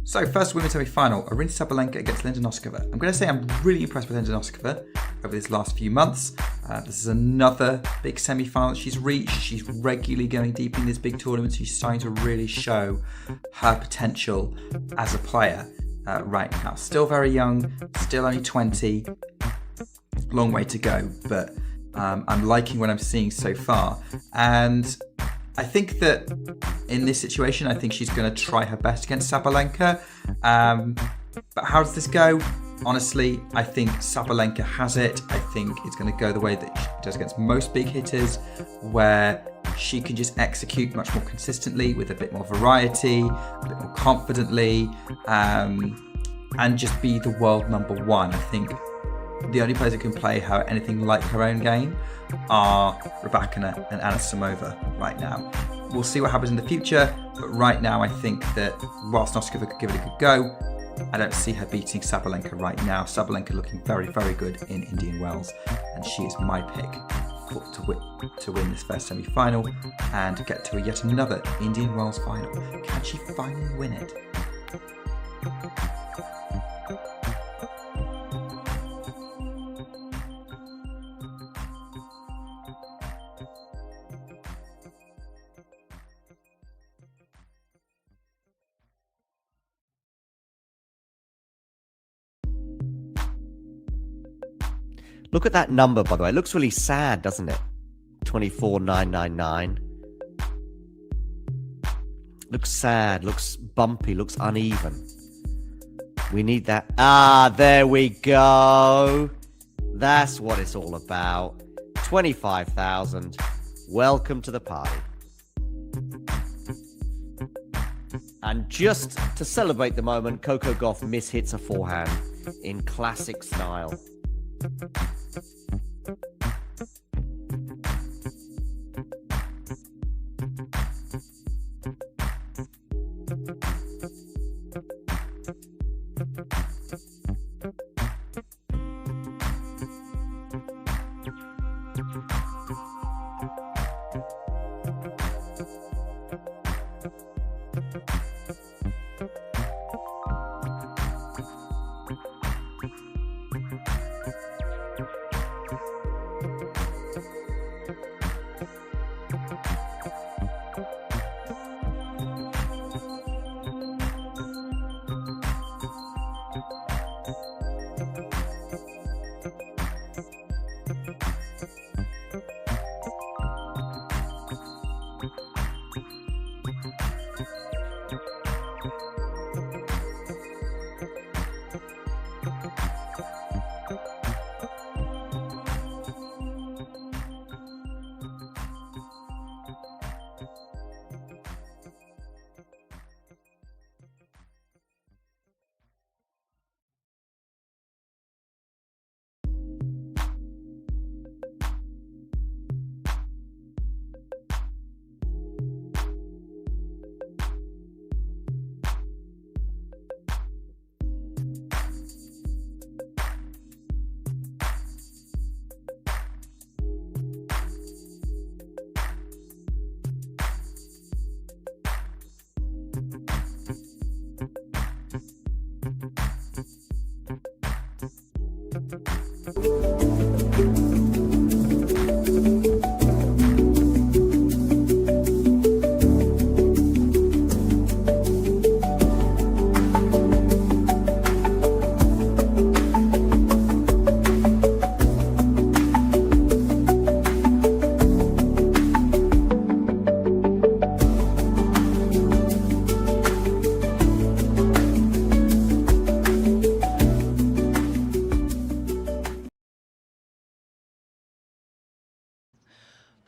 So first women's semi-final, Aryna Sabalenka against Noskova. I'm going to say I'm really impressed with Noskova over these last few months. This is another big semi-final that she's reached. She's regularly going deep in these big tournaments. She's starting to really show her potential as a player right now. Still very young, still only 20. Long way to go, but I'm liking what I'm seeing so far. And I think that in this situation, I think she's going to try her best against Sabalenka. But how does this go? Honestly, I think Sabalenka has it. I think it's going to go the way that she does against most big hitters, where she can just execute much more consistently with a bit more variety, a bit more confidently, and just be the world number one. I think the only players who can play her anything like her own game are Raducanu and Anisimova right now. We'll see what happens in the future, but right now I think that whilst Noskova could give it a good go, I don't see her beating Sabalenka right now. Sabalenka looking very, very good in Indian Wells, and she is my pick to win this first semi-final and get to yet another Indian Wells final. Can she finally win it? Look at that number, by the way. It looks really sad, doesn't it? 24,999. Looks sad, looks bumpy, looks uneven. We need that. Ah, there we go. That's what it's all about. 25,000. Welcome to the party. And just to celebrate the moment, Coco Gauff mishits a forehand in classic style.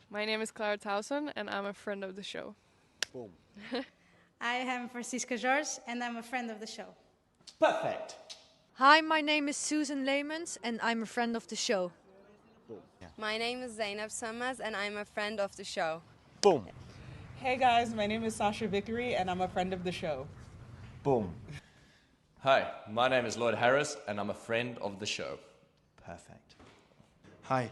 My name is Clara Towson, and I'm a friend of the show. Boom. I am Francisca George, and I'm a friend of the show. Perfect. Hi, my name is Susan Leemans, and I'm a friend of the show. Boom. Yeah. My name is Zainab Sammaz, and I'm a friend of the show. Boom. Hey guys, my name is Sasha Vickery, and I'm a friend of the show. Boom. Hi, my name is Lloyd Harris, and I'm a friend of the show. Perfect. Hi,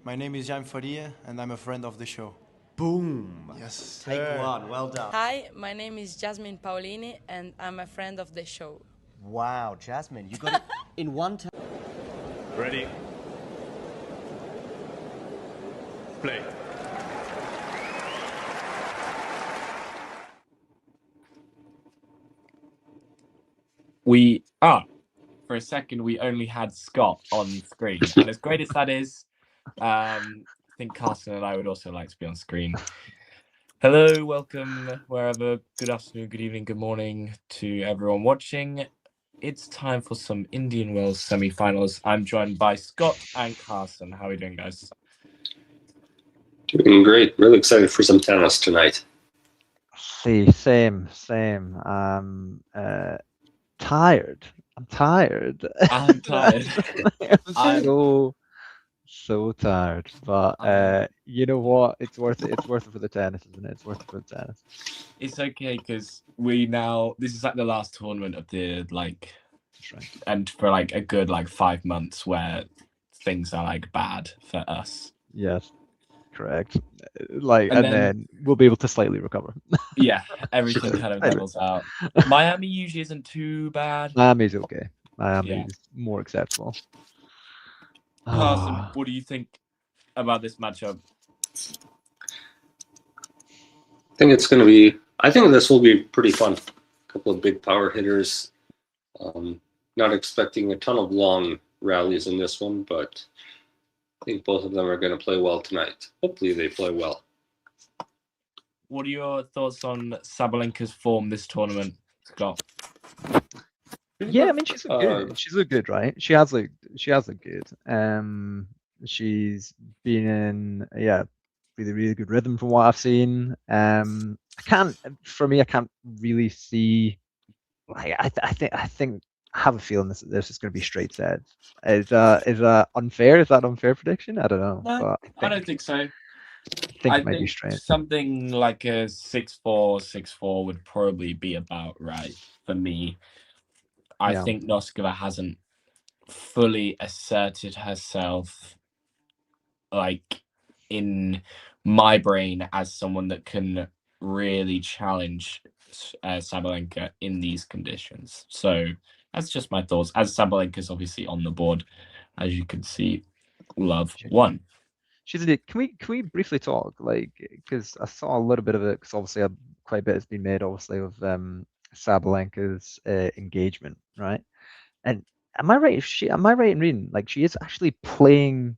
my name is Jan Faria, and I'm a friend of the show. Boom. Yes. Take one. Well done. Hi, my name is Jasmine Paolini, and I'm a friend of the show. Wow, Jasmine, you got it in one time. Ready? Play. For a second, we only had Scott on screen. And as great as that is, I think Carson and I would also like to be on screen. Hello, welcome wherever. Good afternoon, good evening, good morning to everyone watching. It's time for some Indian Wells semi-finals. I'm joined by Scott and Carson. How are we doing, guys? Doing great. Really excited for some tennis tonight. See, same. Tired. I'm tired. I'm tired. So tired. But you know what? It's worth it. It's worth it for the tennis, isn't it? It's worth it for the tennis. It's okay because this is like the last tournament of the and for like a good 5 months where things are bad for us. Yes, correct. And then we'll be able to slightly recover. Yeah, everything kind of levels out. Miami usually isn't too bad. Miami's okay. Miami's more acceptable. Carson, what do you think about this matchup? I think this will be pretty fun. A couple of big power hitters. Not expecting a ton of long rallies in this one, but I think both of them are going to play well tonight. Hopefully they play well. What are your thoughts on Sabalenka's form this tournament, Scott? Yeah, I mean she's looked good. She's looked good, right? She has looked good. She's been in really good rhythm from what I've seen. I can't really see. I think I have a feeling this is going to be straight sets. Is that unfair? Is that an unfair prediction? I don't know. No, I don't think so. I think it might be straight. Something like a 6-4, 6-4 would probably be about right for me. I think Noskova hasn't fully asserted herself in my brain as someone that can really challenge Sabalenka in these conditions. So that's just my thoughts. As Sabalenka's obviously on the board, as you can see, love won. Can we briefly talk, like, because I saw a little bit of it, because obviously quite a bit has been made, obviously, of Sabalenka's engagement, right? And am I right? Am I right in reading, like, she is actually playing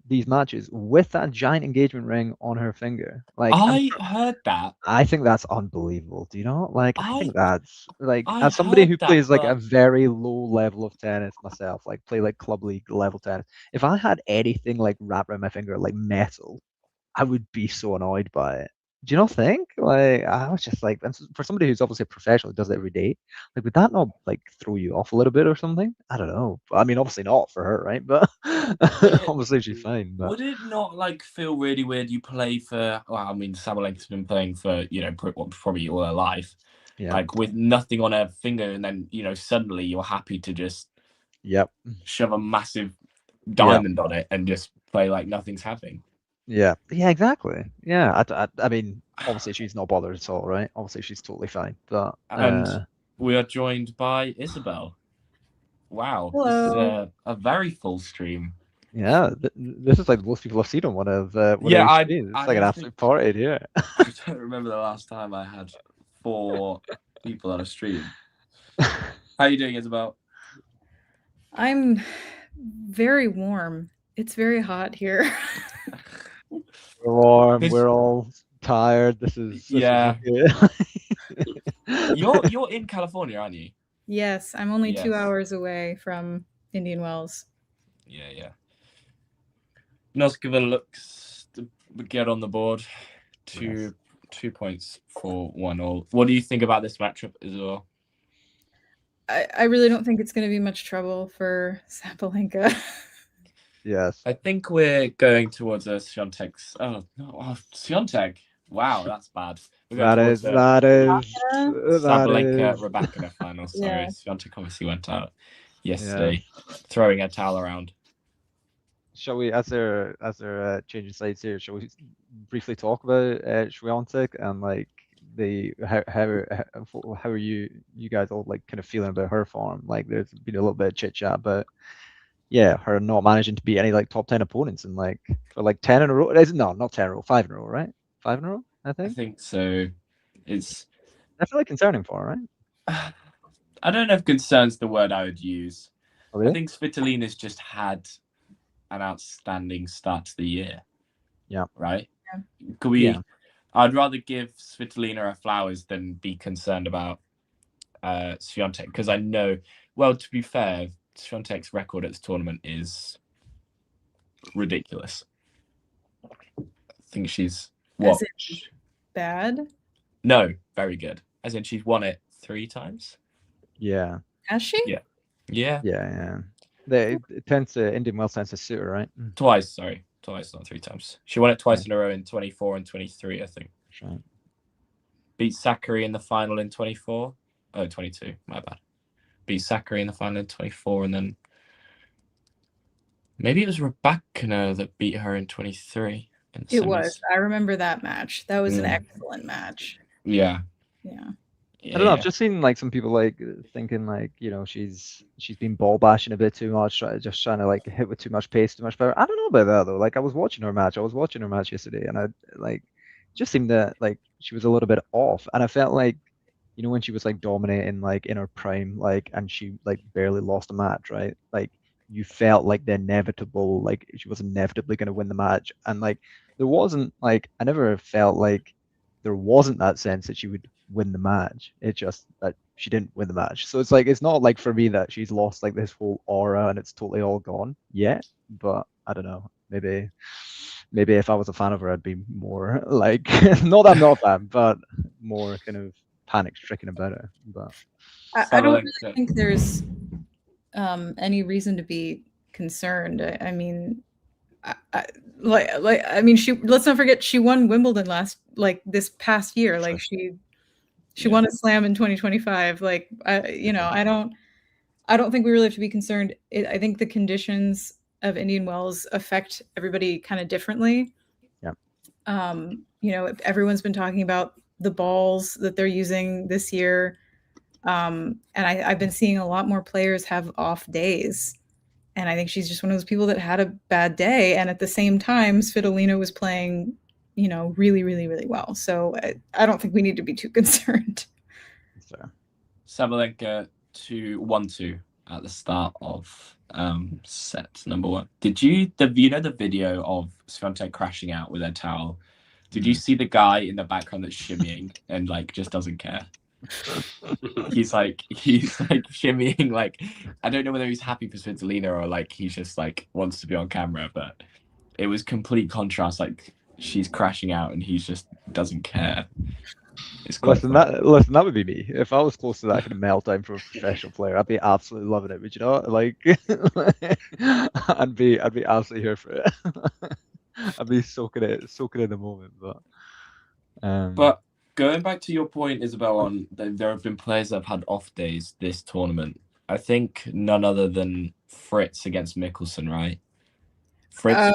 these matches with that giant engagement ring on her finger? Like, I heard that. I think that's unbelievable. Do you know? Like, I think that's like, I as somebody who heard that, plays like a but- very low level of tennis myself, like play like club league level tennis. If I had anything like wrapped around my finger like metal, I would be so annoyed by it. Do you not think? Like, I was just like, and for somebody who's obviously a professional who does it every day, like, would that not like throw you off a little bit or something? I don't know. I mean, obviously not for her, right? But obviously she's fine. But Would it not like feel really weird? You play for, well, I mean, Sabalenka's been playing for, you know, probably all her life, yeah, like with nothing on her finger, and then, you know, suddenly you're happy to just shove a massive diamond on it and just play like nothing's happening. yeah, exactly. Yeah, I mean, obviously she's not bothered at all, right? Obviously she's totally fine. But And we are joined by Isabel. Wow, Hello. this is a very full stream. yeah, this is like most people have seen on one of Yeah, our streams. It's like an absolute party here. I don't remember the last time I had 4 people on a stream. How are you doing, Isabel? I'm very warm. It's very hot here. We're warm. We're all tired. This is Yeah. good. You're in California, aren't you? Yes, I'm only 2 Yes. hours away from Indian Wells. Yeah. Noskova looks to get on the board. Two points for 1-1. What do you think about this matchup as well? I really don't think it's going to be much trouble for Sabalenka. Yes. I think we're going towards a Swiatek's. Oh no, Swiatek. Wow, that's bad. That is Sabalenka is Raducanu final. Sorry, Yeah. Swiatek obviously went out yesterday, throwing a towel around. Shall we, as they're changing sides here, shall we briefly talk about Swiatek and like how are you guys all like kind of feeling about her form? Like, there's been a little bit of chit chat about her not managing to beat any like top 10 opponents in like for like 10 in a row. No, not 10 in a row, 5 in a row, right? 5 in a row, I I think. think so. It's Definitely concerning for her, right? I don't know if concern's the word I would use. Oh, really? I think Svitolina's just had an outstanding start to the year. Yeah. Right? Yeah. Could we? Yeah. I'd rather give Svitolina her flowers than be concerned about Swiatek, because I know, well, to be fair, Swiatek's record at this tournament is ridiculous. I think she's As in bad? No, very good. As in she's won it 3 times. Yeah. Has she? Yeah. It tends to Indian Wells tends to suit her, right? Twice, not 3 times. She won it twice in a row in 24 and 23, I think. Right. Beat Sakari in the final in 24. Oh, 22, my bad. Beat Sakari in the final in 24, and then maybe it was Raducanu that beat her in 23. It was. I remember that match. That was an excellent match. Yeah. I don't know. I've just seen like some people like thinking like, you know, she's been ball bashing a bit too much, just trying to like hit with too much pace, too much power. I don't know about that though. Like, I was watching her match yesterday, and I like just seemed that like she was a little bit off, and I felt like, you know, when she was like dominating like in her prime, like, and she like barely lost a match, right? Like, you felt like the inevitable, like she was inevitably going to win the match, and like there wasn't like, I never felt like there wasn't that sense that she would win the match. It's just that she didn't win the match. So it's like, it's not like for me that she's lost like this whole aura and it's totally all gone yet. But I don't know. Maybe if I was a fan of her, I'd be more like, not that I'm not a fan, but more kind of panic stricken about it. But I don't really think there's any reason to be concerned. I mean, she, let's not forget, she won Wimbledon this past year. Like, she won a slam in 2025. Like, I don't think we really have to be concerned. I think the conditions of Indian Wells affect everybody kind of differently. You know, everyone's been talking about the balls that they're using this year. And I've been seeing a lot more players have off days. And I think she's just one of those people that had a bad day. And at the same time, Svitolina was playing, you know, really, really, really well. So I don't think we need to be too concerned. Sabalenka 1-2 at the start of set number 1. Did you know the video of Swiatek crashing out with her towel? Did you see the guy in the background that's shimmying and like just doesn't care? he's like shimmying, like I don't know whether he's happy for Svitolina or like he's just like wants to be on camera, but it was complete contrast. Like she's crashing out and he just doesn't care. Listen, that would be me. If I was close to that kind of meltdown from a professional player, I'd be absolutely loving it. Would you know? Like, I'd be absolutely here for it. I'd be soaking in the moment. But going back to your point, Isabel, on there have been players that have had off days this tournament. I think none other than Fritz against Mickelson, right? Fritz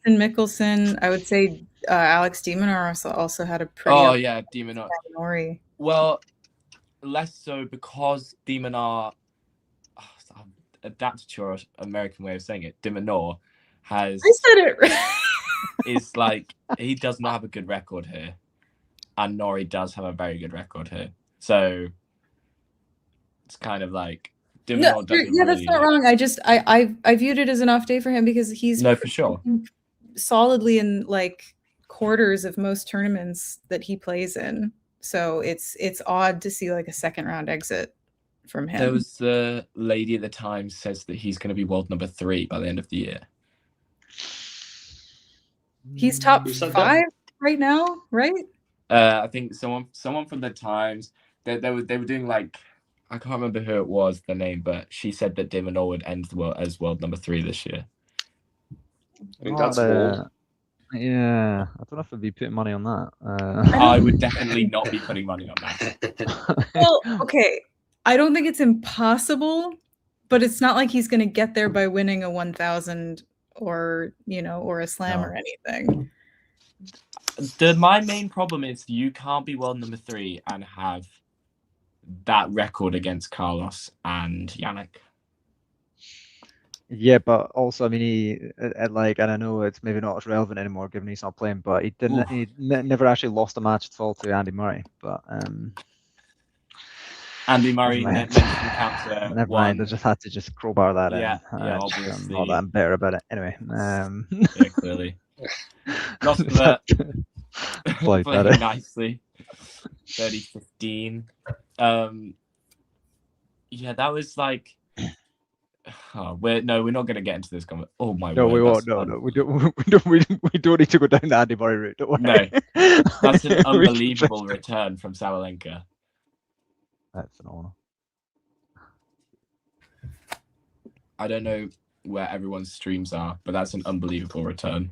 and Mickelson. I would say Alex de Minaur also had a pretty. Oh yeah, de Minaur. Nori. Well, less so because de Minaur, adapted to your American way of saying it, de Minaur has. I said it. Is like he does not have a good record here, and Nori does have a very good record here. So it's kind of like. No, yeah, that's not wrong. I viewed it as an off day for him because he's for sure solidly in like quarters of most tournaments that he plays in. So it's odd to see like a second round exit from him. There was the lady at the time says that he's going to be world number 3 by the end of the year. He's top 5 right now, right? I think someone from the Times they were doing like. I can't remember who it was, the name, but she said that de Minaur would end the world as world number 3 this year. I think that's bold. Yeah, I don't know if I'd be putting money on that. I would definitely not be putting money on that. Well, okay. I don't think it's impossible, but it's not like he's going to get there by winning a 1,000 or, you know, or a slam or anything. My main problem is you can't be world number 3 and have that record against Carlos and Yannick. Yeah, but also, I mean, he like, and I know it's maybe not as relevant anymore given he's not playing, but he didn't. He never actually lost a match at all to Andy Murray. But Andy Murray counter. Never mind. I just had to crowbar that in. Yeah, obviously. Not that I'm better about it. Anyway. Yeah, clearly. Noskova played nicely. 30-15. Yeah, that was like. We're not going to get into this comment. Oh my no, word! We won't. No, we don't. We don't need to go down the Andy Murray route. Don't worry. No, that's an unbelievable return from Sabalenka. That's phenomenal. I don't know where everyone's streams are, but that's an unbelievable return.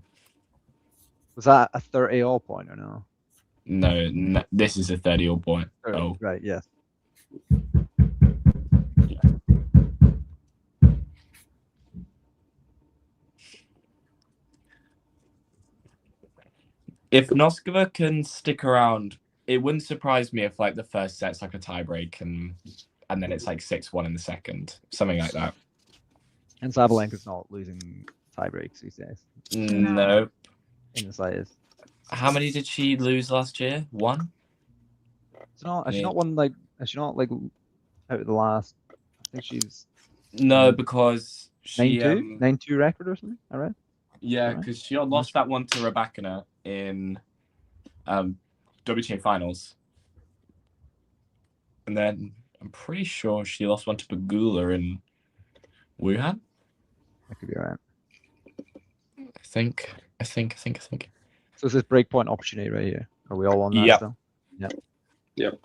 Was that a 30 all point or no? No, this is a 30 all point. 30, oh, right, yes. If Noskova can stick around, it wouldn't surprise me if like the first set's like a tiebreak and then it's like 6-1 in the second, something like that. And Sabalenka's not losing tiebreaks these days. No. In the slightest. How many did she lose last year? 1? Has she not won like? Has she not like out of the last? I think she's. No, because she 9-2 9-2 record or something. All right. Yeah, because she lost that one to Raducanu in WTA finals, and then I'm pretty sure she lost one to Pegula in Wuhan. That could be right. I think. So this is breakpoint opportunity right here. Are we all on that yep. still? Yep. Yep.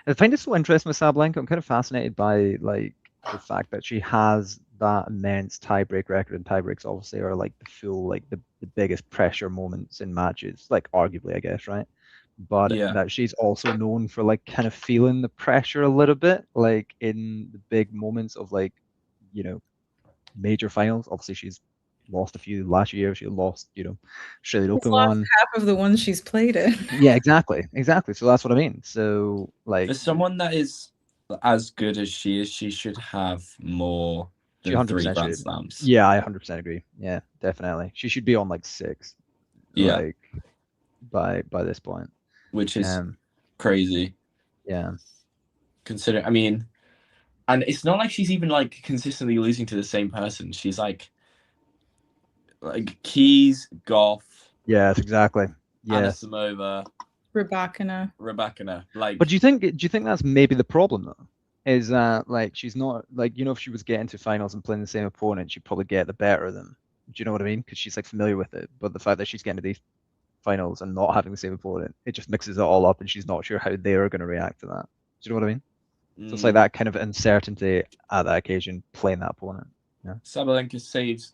I find it so interesting with Sabalenka. I'm kind of fascinated by like the fact that she has that immense tiebreak record, and tiebreaks obviously are like the full, like the biggest pressure moments in matches, like arguably, I guess, right? But that she's also known for like kind of feeling the pressure a little bit, like in the big moments of like major finals. Obviously, she's lost a few last year. She lost, Australian She's Open lost one. half of the ones she's played in. Yeah, exactly. So that's what I mean. So for someone that is as good as she is, she should have more than 3 Grand Slams. Yeah, I 100% agree. Yeah, definitely. She should be on like 6. Yeah. By this point, which is crazy. Yeah. I mean, and it's not like she's even like consistently losing to the same person. She's like Keys, Goff. Yes, exactly. Yeah. Anisimova. Rybakina. Like, but do you think that's maybe the problem though? Is that like she's not like, if she was getting to finals and playing the same opponent, she'd probably get the better of them. Do you know what I mean? Because she's like familiar with it. But the fact that she's getting to these finals and not having the same opponent, it just mixes it all up, and she's not sure how they are going to react to that. Do you know what I mean? So it's like that kind of uncertainty at that occasion playing that opponent. Yeah. Sabalenka saves.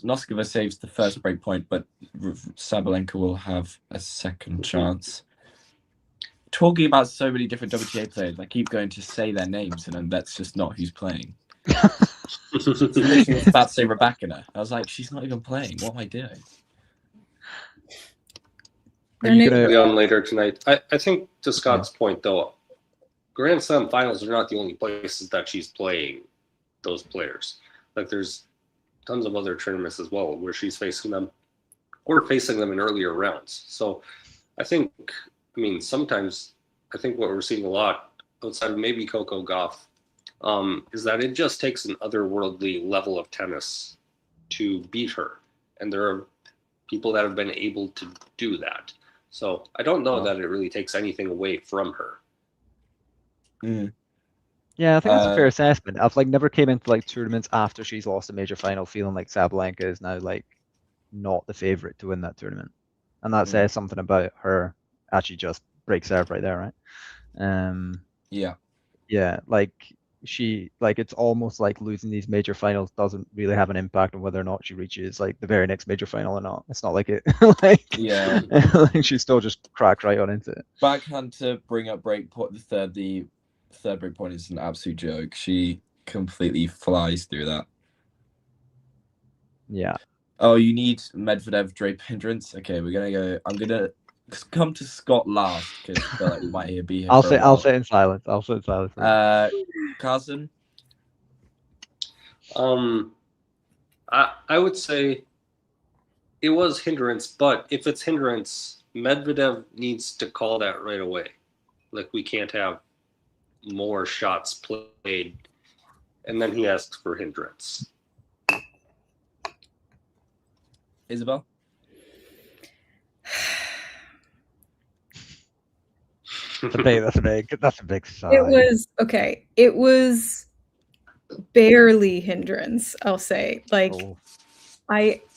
Noskova saves the first break point, but Sabalenka will have a second chance. Talking about so many different WTA players, I keep going to say their names, and then that's just not who's playing. I was about to say Rybakina. I was like, she's not even playing. What am I doing? Are you going to be on later tonight? I think to Scott's point, though, Grand Slam finals are not the only places that she's playing those players. Like, there's tons of other tournaments as well where she's facing them or facing them in earlier rounds. So I think, sometimes I think what we're seeing a lot outside of maybe Coco Gauff is that it just takes an otherworldly level of tennis to beat her. And there are people that have been able to do that. So I don't know that it really takes anything away from her. Yeah, I think that's a fair assessment. I've never came into tournaments after she's lost a major final feeling like Sabalenka is now not the favorite to win that tournament, and that says something about her. Actually, just break serve right there, right? Yeah, it's almost like losing these major finals doesn't really have an impact on whether or not she reaches the very next major final or not. It's not like it she still just cracks right on into it. Backhand to bring up break point. The third break point is an absolute joke. She completely flies through that. Yeah. Oh, you need Medvedev drape hindrance. Okay, we're gonna go. I'm gonna come to Scott last because I feel like we might be here. I'll sit in silence. Carson. I would say it was hindrance, but if it's hindrance, Medvedev needs to call that right away. Like, we can't have more shots played, and then he asks for hindrance. Isabel? That's a big sign. It was barely hindrance, I'll say.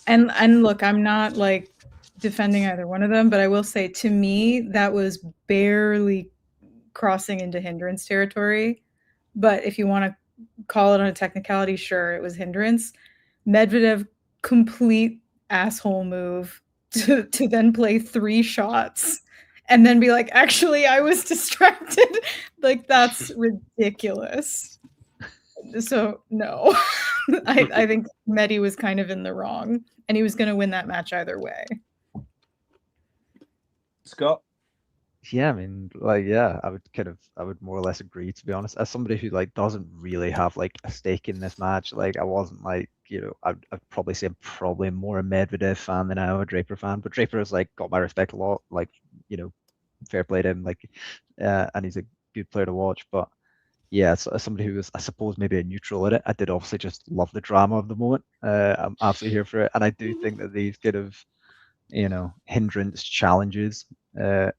And look, I'm not defending either one of them, but I will say, to me, that was barely crossing into hindrance territory. But if you want to call it on a technicality, sure, it was hindrance. Medvedev, complete asshole move to then play 3 shots and then be like, actually, I was distracted. That's ridiculous. So no, I think Medi was kind of in the wrong, and he was going to win that match either way. Scott? Yeah, I would more or less agree, to be honest. As somebody who doesn't really have a stake in this match, I wasn't I'd probably say I'm probably more a Medvedev fan than I am a Draper fan. But Draper has got my respect a lot. Fair play to him. And he's a good player to watch. But yeah, so as somebody who was, I suppose, maybe a neutral in it, I did obviously just love the drama of the moment. I'm absolutely here for it, and I do think that these kind of hindrance challenges are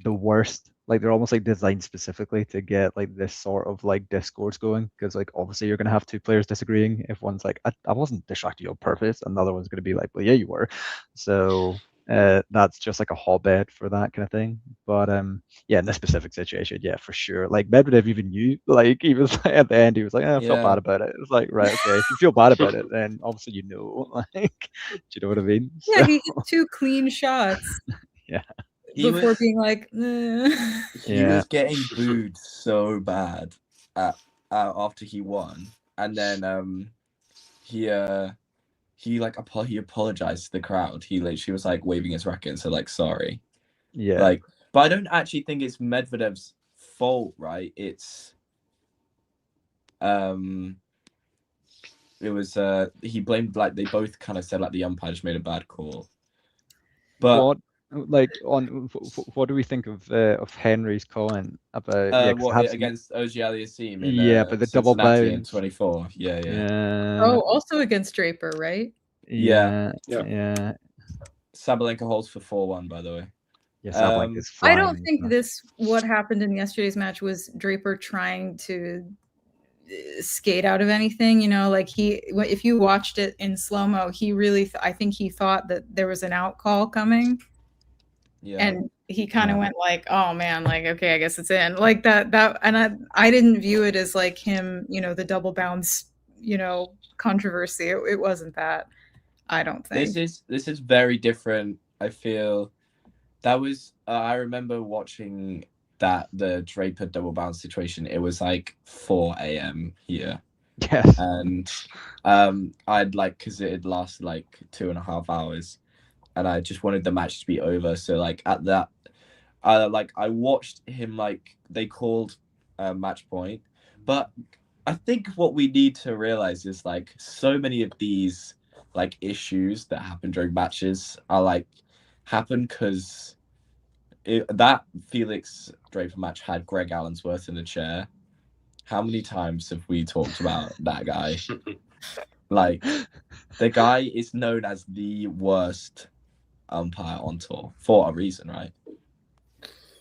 the worst. They're almost designed specifically to get this sort of discourse going, because obviously you're gonna have 2 players disagreeing. If one's I wasn't distracting you on purpose, and the other one's gonna be well, yeah, you were. So that's just a hotbed for that kind of thing. But yeah, in this specific situation, yeah, for sure. Medvedev even knew, he was at the end, he was I felt bad about it. It's right, okay, if you feel bad about it, then obviously do you know what I mean? Yeah, he hit 2 clean shots. Yeah. Before being he was getting booed so bad after he won. and then he apologized to the crowd. He literally was like waving his racket and said like sorry. Yeah. Like, but I don't actually think it's Medvedev's fault, right? It's it was he blamed, like, they both kind of said like the umpire just made a bad call. But what do we think of Henry's comment about what against Auger-Aliassime in yeah, but the double Cincinnati in bounce 24? Yeah. Oh, also against Draper, right? Yeah. Sabalenka holds for 4-1, by the way. Yeah, Sabalenka's I flying. don't think what happened in yesterday's match was Draper trying to skate out of anything, you know, like if you watched it in slow-mo, he really I think he thought that there was an out call coming. Yeah. And he kind of went like, oh man, like, okay, I guess it's in, like that and I didn't view it as like him, you know, the double bounce, you know, controversy. It wasn't that, I don't think. This is very different. I feel that was I remember watching the Draper double bounce situation. It was like 4 a.m. here. Yes. And I'd like, because it had lasted like 2.5 hours, and I just wanted the match to be over. So like at that, I watched him, like, they called match point. But I think what we need to realize is like so many of these like issues that happen during matches are like happen because that Felix Draper match had Greg Allensworth in the chair. How many times have we talked about that guy? Like, the guy is known as the worst umpire on tour for a reason, right?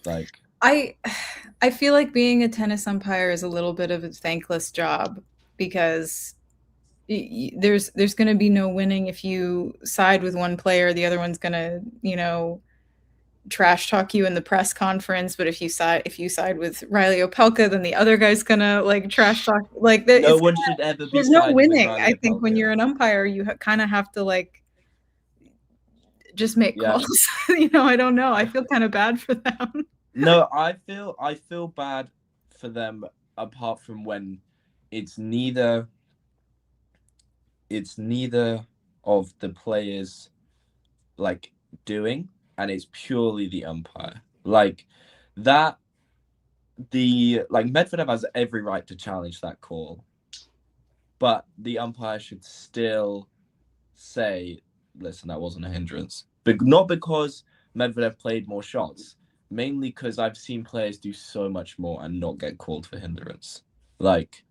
Like, I feel like being a tennis umpire is a little bit of a thankless job, because there's going to be no winning if you side with one player. The other one's going to, you know, trash talk you in the press conference. But if you side with Riley Opelka, then the other guy's gonna like trash talk. Like no one should ever be. There's no winning. I think when you're an umpire, you kind of have to like just make calls. You know, I don't know. I feel kind of bad for them. No, I feel bad for them, apart from when it's neither of the players like doing, and it's purely the umpire. Like that, Medvedev has every right to challenge that call, but the umpire should still say, listen, that wasn't a hindrance. But not because Medvedev played more shots, mainly because I've seen players do so much more and not get called for hindrance. Like,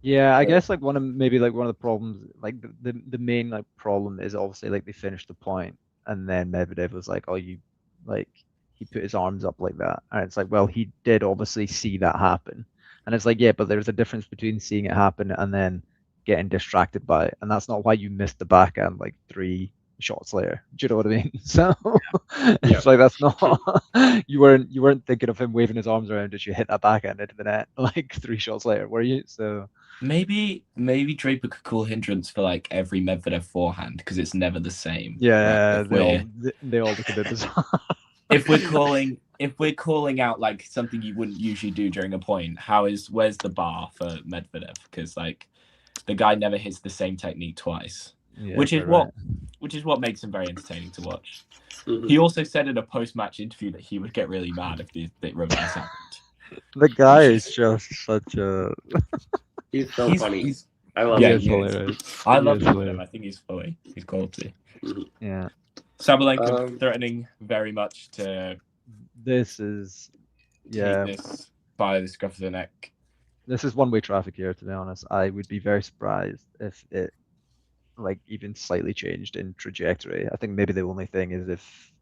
yeah, I guess like one of the problems, like the main like problem is obviously like they finished the point, and then Medvedev was like, oh, you, like, he put his arms up like that, and it's like, well, he did obviously see that happen, and it's like, yeah, but there's a difference between seeing it happen and then getting distracted by it, and that's not why you missed the backhand like 3 shots later. Do you know what I mean? So it's like, that's not you weren't thinking of him waving his arms around as you hit that backhand into the net like 3 shots later, were you? So maybe Draper could call hindrance for like every Medvedev forehand, because it's never the same. Yeah, right? they all look a bit bizarre. if we're calling out like something you wouldn't usually do during a point, where's the bar for Medvedev? Because like the guy never hits the same technique twice. Yeah, which is what makes him very entertaining to watch. Mm-hmm. He also said in a post-match interview that he would get really mad if the reverse happened. The guy is just such a he's so funny. I love him. I love him. I think he's funny. He's quality. Yeah. Sabalenka threatening very much to this is this by the scruff of the neck. This is one-way traffic here, to be honest. I would be very surprised if it like even slightly changed in trajectory. I think maybe the only thing is if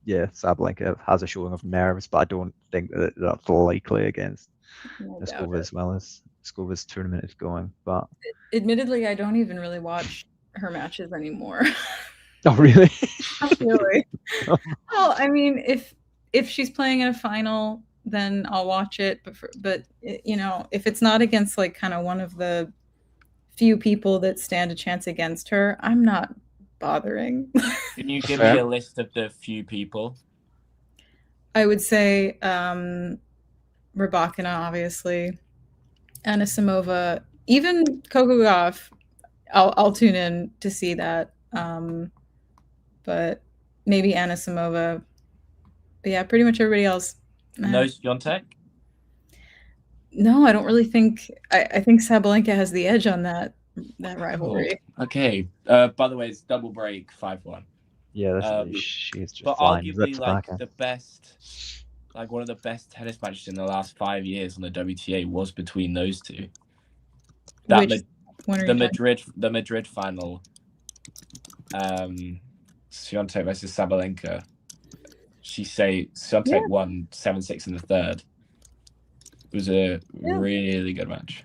Sabalenka has a showing of nerves, but I don't think that that's likely against Noskova as well as Noskova's tournament is going. But admittedly, I don't even really watch her matches anymore. Oh, really? Not really. Well, I mean, if she's playing in a final, then I'll watch it. But you know, if it's not against like kind of one of the few people that stand a chance against her, I'm not bothering. Can you give me a list of the few people? I would say Raducanu, obviously, Anisimova, even Coco Gauff, I'll tune in to see that. But maybe Anna Samova. But yeah, pretty much everybody else. No Swiatek? No, I don't really think. I think Sabalenka has the edge on that rivalry. Oh, okay. By the way, it's double break 5-1. Yeah, she's just but flying. arguably like the best, like one of the best tennis matches in the last 5 years on the WTA was between those two. That the Madrid final, Swiatek versus Sabalenka. Swiatek won 7-6 in the third. It was a really good match.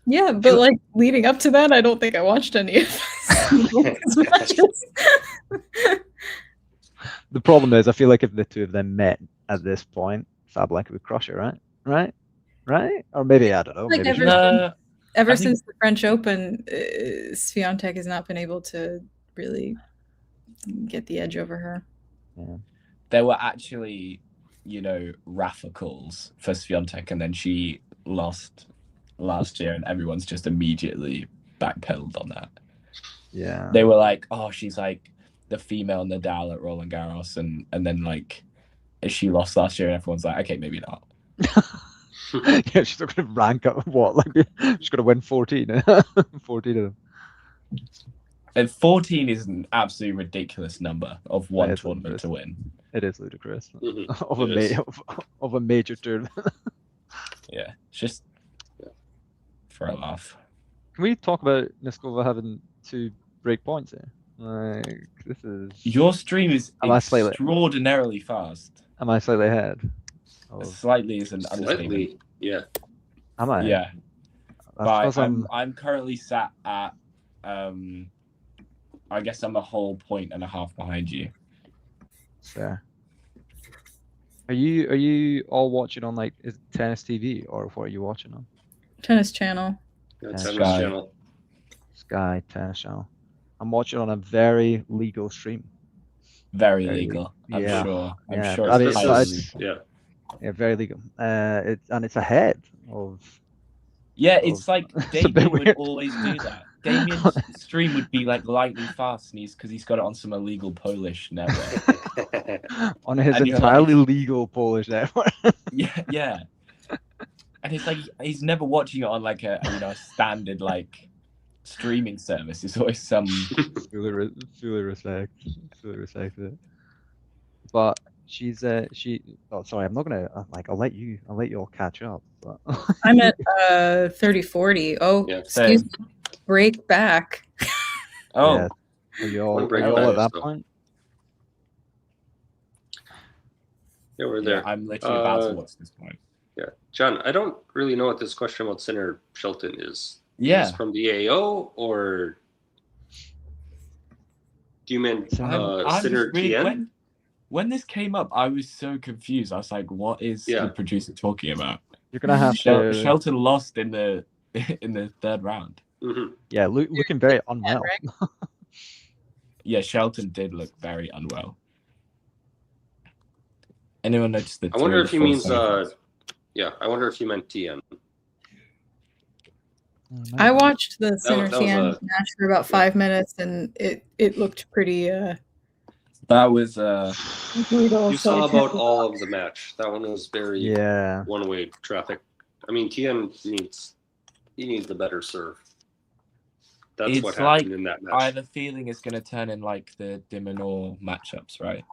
Yeah, but like leading up to that, I don't think I watched any of those matches. The problem is, I feel like if the two of them met at this point, Sabalenka would crush her, right? Or maybe, I don't know. Like maybe ever since the French Open, Swiatek has not been able to really get the edge over her. Yeah. There were actually, Rafa calls for Swiatek, and then she lost last year, and everyone's just immediately backpedaled on that. Yeah. They were like, oh, she's like the female Nadal at Roland Garros, and then like she lost last year, and everyone's like, okay, maybe not. Yeah, she's not going to rank up what? Like she's going to win 14. 14 of them. And 14 is an absolutely ridiculous number of one tournament to win. It is ludicrous. Mm-hmm. Of a major tournament. Yeah, just for a laugh. Can we talk about Noskova having 2 break points here? Like, this is... Your stream is extraordinarily fast. Am I slightly ahead? Slightly is an understatement. Yeah. Am I? Yeah. But I'm currently sat at, I guess I'm a whole point and a half behind you. Fair. Are you all watching on like is it Tennis TV or what are you watching on? Tennis Channel. Tennis Channel. Sky Tennis Channel. I'm watching on a very legal stream. Very legal. I'm sure. I'm sure. Yeah, very legal. It's ahead of. Yeah, it's like Damien would always do that. Damien's stream would be like lightning fast, and because he's got it on some illegal Polish network. On his entirely legal Polish network. Yeah. And it's like he's never watching it on like a standard like streaming service. It's always some fully respect it. But she's oh sorry, I'm not gonna I'll let you all catch up. But... I'm at 30-40. Oh, yeah, excuse me. Break back. Oh, yeah. Are you all at that point? Yeah, we're there. Yeah, I'm literally about to watch this point. Yeah, John, I don't really know what this question about Sinner Shelton is. Yeah, is this from the AO or do you mean Sinner TN? When this came up, I was so confused. I was like, "What is the producer talking about?" You're gonna have to. Shelton lost in the third round. Mm-hmm. Yeah, looking very unwell. Yeah, Shelton did look very unwell. Anyone notice the? I wonder if he means. I wonder if he meant TN. I watched the Sinner TN match for about 5 minutes, and it looked pretty. That was. You saw about all of the match. That one was very one-way traffic. I mean, TN needs the better serve. That's what happened in that match. I have a feeling it's going to turn in like the Dimonor matchups, right?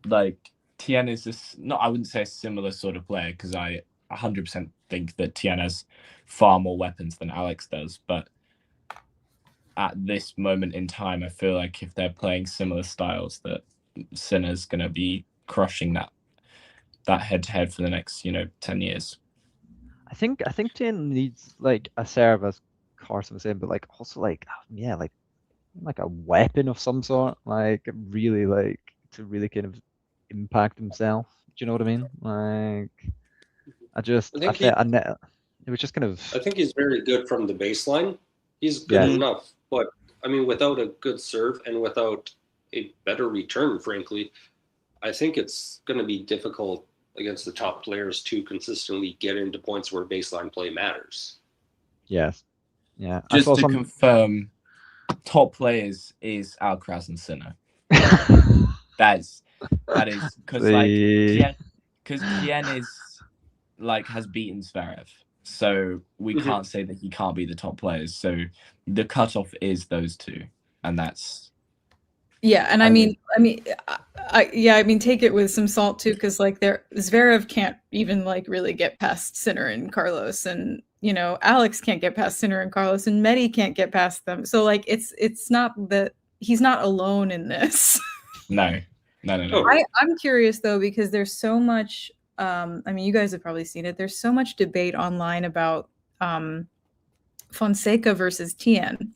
Like Tien is this I wouldn't say a similar sort of player because I 100% think that Tien has far more weapons than Alex does. But at this moment in time, I feel like if they're playing similar styles, that Sinner's going to be crushing that head-to-head for the next 10 years. I think Tien needs like a serve, as Carson was saying, but like also like a weapon of some sort, like really like to really kind of impact himself. Do you know what I mean? Like it was just kind of. I think he's very good from the baseline. He's good enough, but I mean, without a good serve and without a better return, frankly, I think it's going to be difficult against the top players to consistently get into points where baseline play matters. Yes. Yeah. I Just saw to some. confirm, top players is Alcaraz and Sinner. that is because like Tien is like has beaten Zverev, so we can't say that he can't be the top players. So the cutoff is those two, and that's Yeah, and I mean, take it with some salt too, because like Zverev can't even like really get past Sinner and Carlos, and Alex can't get past Sinner and Carlos, and Medi can't get past them. So like it's not that he's not alone in this. No. I'm curious though, because there's so much. I mean, you guys have probably seen it. There's so much debate online about Fonseca versus Tien.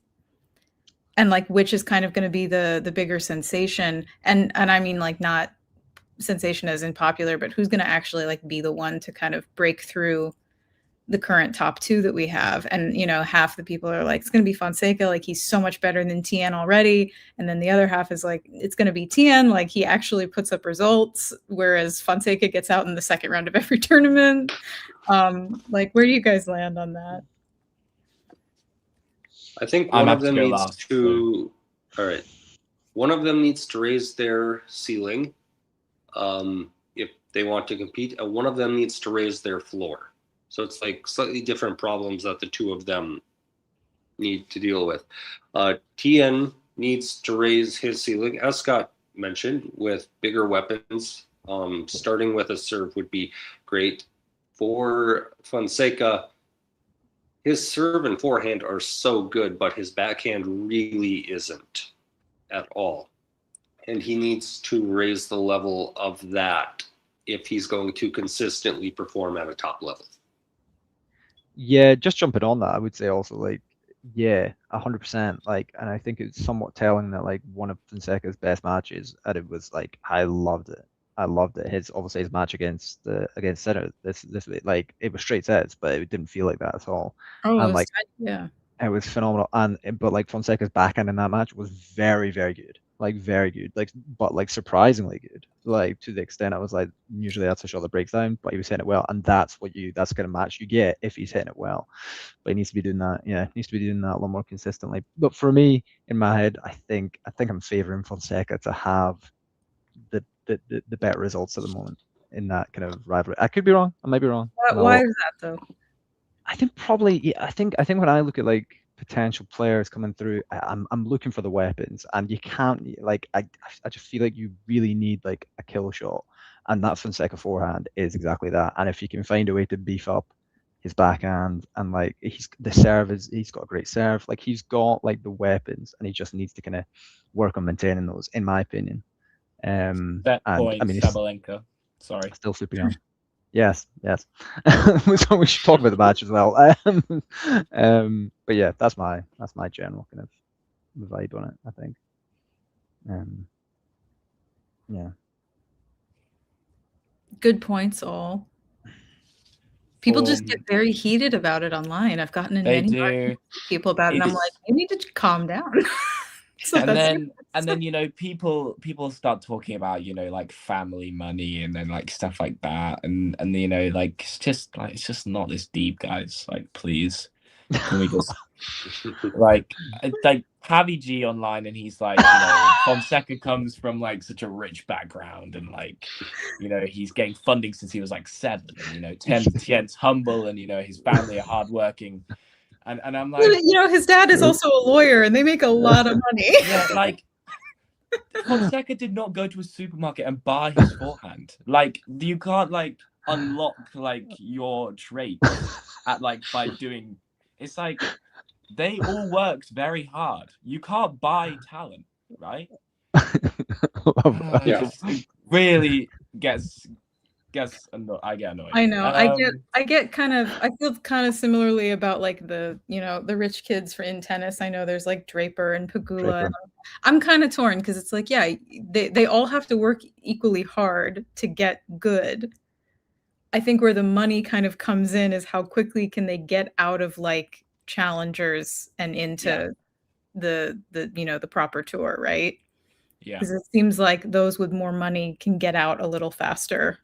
And like, which is kind of going to be the bigger sensation, and I mean like not sensation as in popular, but who's going to actually like be the one to kind of break through the current top two that we have. And half the people are like, it's going to be Fonseca, like he's so much better than Tien already, and then the other half is like, it's going to be Tien, like he actually puts up results, whereas Fonseca gets out in the second round of every tournament. Like, where do you guys land on that? I think one of them needs to. All right, one of them needs to raise their ceiling, if they want to compete, and one of them needs to raise their floor. So it's like slightly different problems that the two of them need to deal with. Tien needs to raise his ceiling, as Scott mentioned, with bigger weapons. Starting with a serve would be great. For Fonseca, his serve and forehand are so good, but his backhand really isn't at all. And he needs to raise the level of that if he's going to consistently perform at a top level. Yeah, just jumping on that, I would say also like, yeah, 100%. Like, and I think it's somewhat telling that like one of Fonseca's best matches, and it was like I loved it. His match against Sinner this week, like it was straight sets, but it didn't feel like that at all. Oh, and like yeah, it was phenomenal. But like Fonseca's backhand in that match was very, very good. Like very good. But surprisingly good. Like to the extent I was like, usually that's a shot that breaks down, but he was hitting it well, and that's the kind of match you get if he's hitting it well. But he needs to be doing that. Yeah, he needs to be doing that a lot more consistently. But for me, in my head, I think I'm favoring Fonseca to have the better results at the moment in that kind of rivalry. I could be wrong. I might be wrong. Why is that though? I think probably. Yeah, I think when I look at like potential players coming through, I'm looking for the weapons, and you can't like I just feel like you really need like a kill shot, and that Fonseca forehand is exactly that. And if you can find a way to beef up his backhand, and like he's got a great serve, like he's got like the weapons, and he just needs to kind of work on maintaining those, in my opinion. That point, Sabalenka. Sorry, still super young. Yes. So we should talk about the match as well. But yeah, that's my general kind of vibe on it, I think. Yeah. Good points, all. People just get very heated about it online. I've gotten in many people about it, and I'm like, you need to calm down. And then people start talking about like family money and then like stuff like that, and like it's just not this deep, guys. Like, please, can we just like Javi G online, and he's like, Fonseca comes from like such a rich background, and like he's getting funding since he was like 7, and Tien's humble, and his family are hardworking. And I'm like, his dad is also a lawyer, and they make a lot of money. Yeah, like Fonseca did not go to a supermarket and buy his forehand. Like, you can't like unlock like your traits at like by doing. It's like they all worked very hard. You can't buy talent, right? It really gets. I get annoyed. I know. I get kind of. I feel kind of similarly about like the the rich kids in tennis. I know there's like Draper and Pegula. And I'm kind of torn because it's like, yeah, they all have to work equally hard to get good. I think where the money kind of comes in is how quickly can they get out of like challengers and into the proper tour, right? Yeah. Because it seems like those with more money can get out a little faster.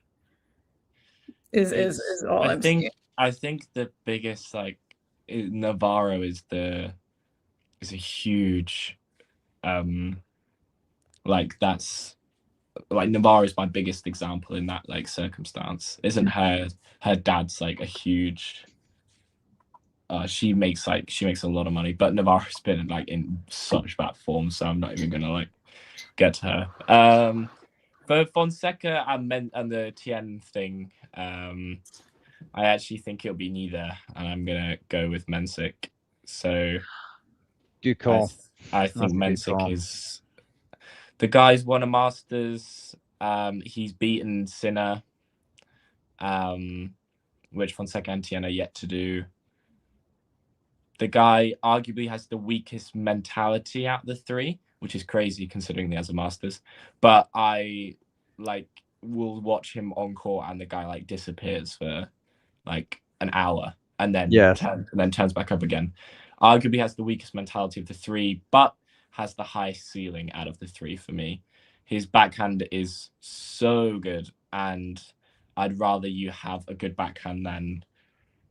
Is all I'm saying. I think the biggest like Navarro is a huge, like that's like Navarro is my biggest example in that like circumstance. Isn't her dad's like a huge. She makes a lot of money, but Navarro's been like in such bad form, so I'm not even gonna like get to her. For Fonseca and the Tien thing, I actually think it'll be neither, and I'm gonna go with Mensik. So good call. I think Mensik is the guy's won a Masters. He's beaten Sinner, which Fonseca and Tien are yet to do. The guy arguably has the weakest mentality out of the three, which is crazy considering he has a Masters. But I will watch him on court and the guy like disappears for like an hour and then turns back up again. Arguably has the weakest mentality of the three, but has the highest ceiling out of the three for me. His backhand is so good, and I'd rather you have a good backhand than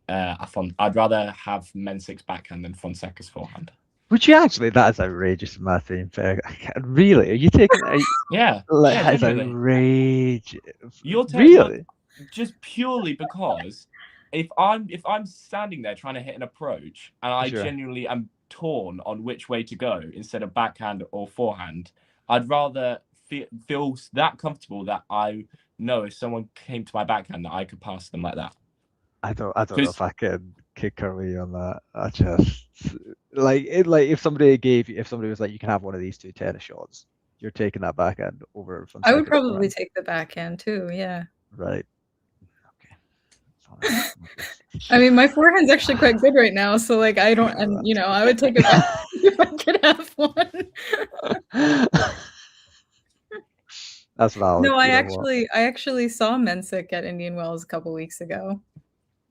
I'd rather have Mensik's backhand than Fonseca's forehand. Would you actually? That is outrageous, Matthew. Really? Are you taking? That is outrageous. You're really? Just purely because if I'm standing there trying to hit an approach and I genuinely am torn on which way to go instead of backhand or forehand, I'd rather feel that comfortable that I know if someone came to my backhand that I could pass them like that. I don't know if I can kick Curly on that. I just if somebody was like, you can have one of these two tennis shots, you're taking that backhand over. I would probably take the backhand too. Yeah. Right. Okay. I mean, my forehand's actually quite good right now, so like I don't, and I would take it back if I could have one. That's valid. No, I actually saw Mensik at Indian Wells a couple weeks ago.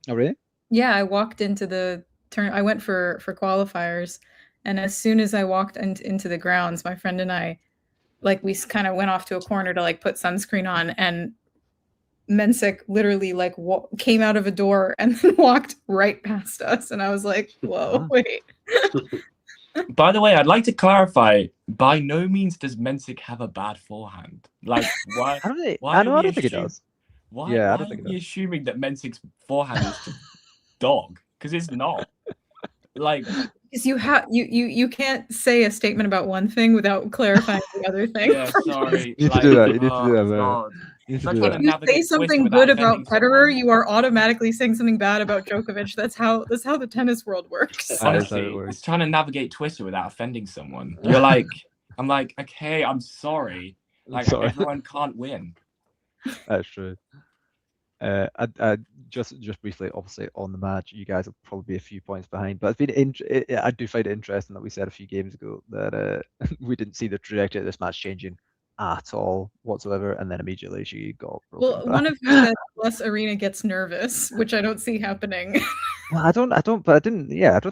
Oh, really? Yeah, I walked into the turn. I went for qualifiers, and as soon as I walked into the grounds, my friend and I, we kind of went off to a corner to put sunscreen on, and Mensik literally came out of a door and then walked right past us, and I was like, "Whoa, wait." By the way, I'd like to clarify: by no means does Mensik have a bad forehand. Like, why? I don't think he does. Why are we assuming that Mensik's forehand is just dog? Because it's not. Because you can't say a statement about one thing without clarifying the other thing. Yeah, sorry. You need to do that. You need to do that, man. If you say something good about Federer, you are automatically saying something bad about Djokovic. That's how the tennis world works. Honestly, it's trying to navigate Twitter without offending someone. You're like, I'm like, okay, I'm sorry. Everyone can't win. That's true. I just briefly, obviously on the match, you guys will probably be a few points behind, but I do find it interesting that we said a few games ago that we didn't see the trajectory of this match changing at all whatsoever, and then immediately she got broken. Well, one of you said unless Aryna gets nervous, which I don't see happening. Well, I don't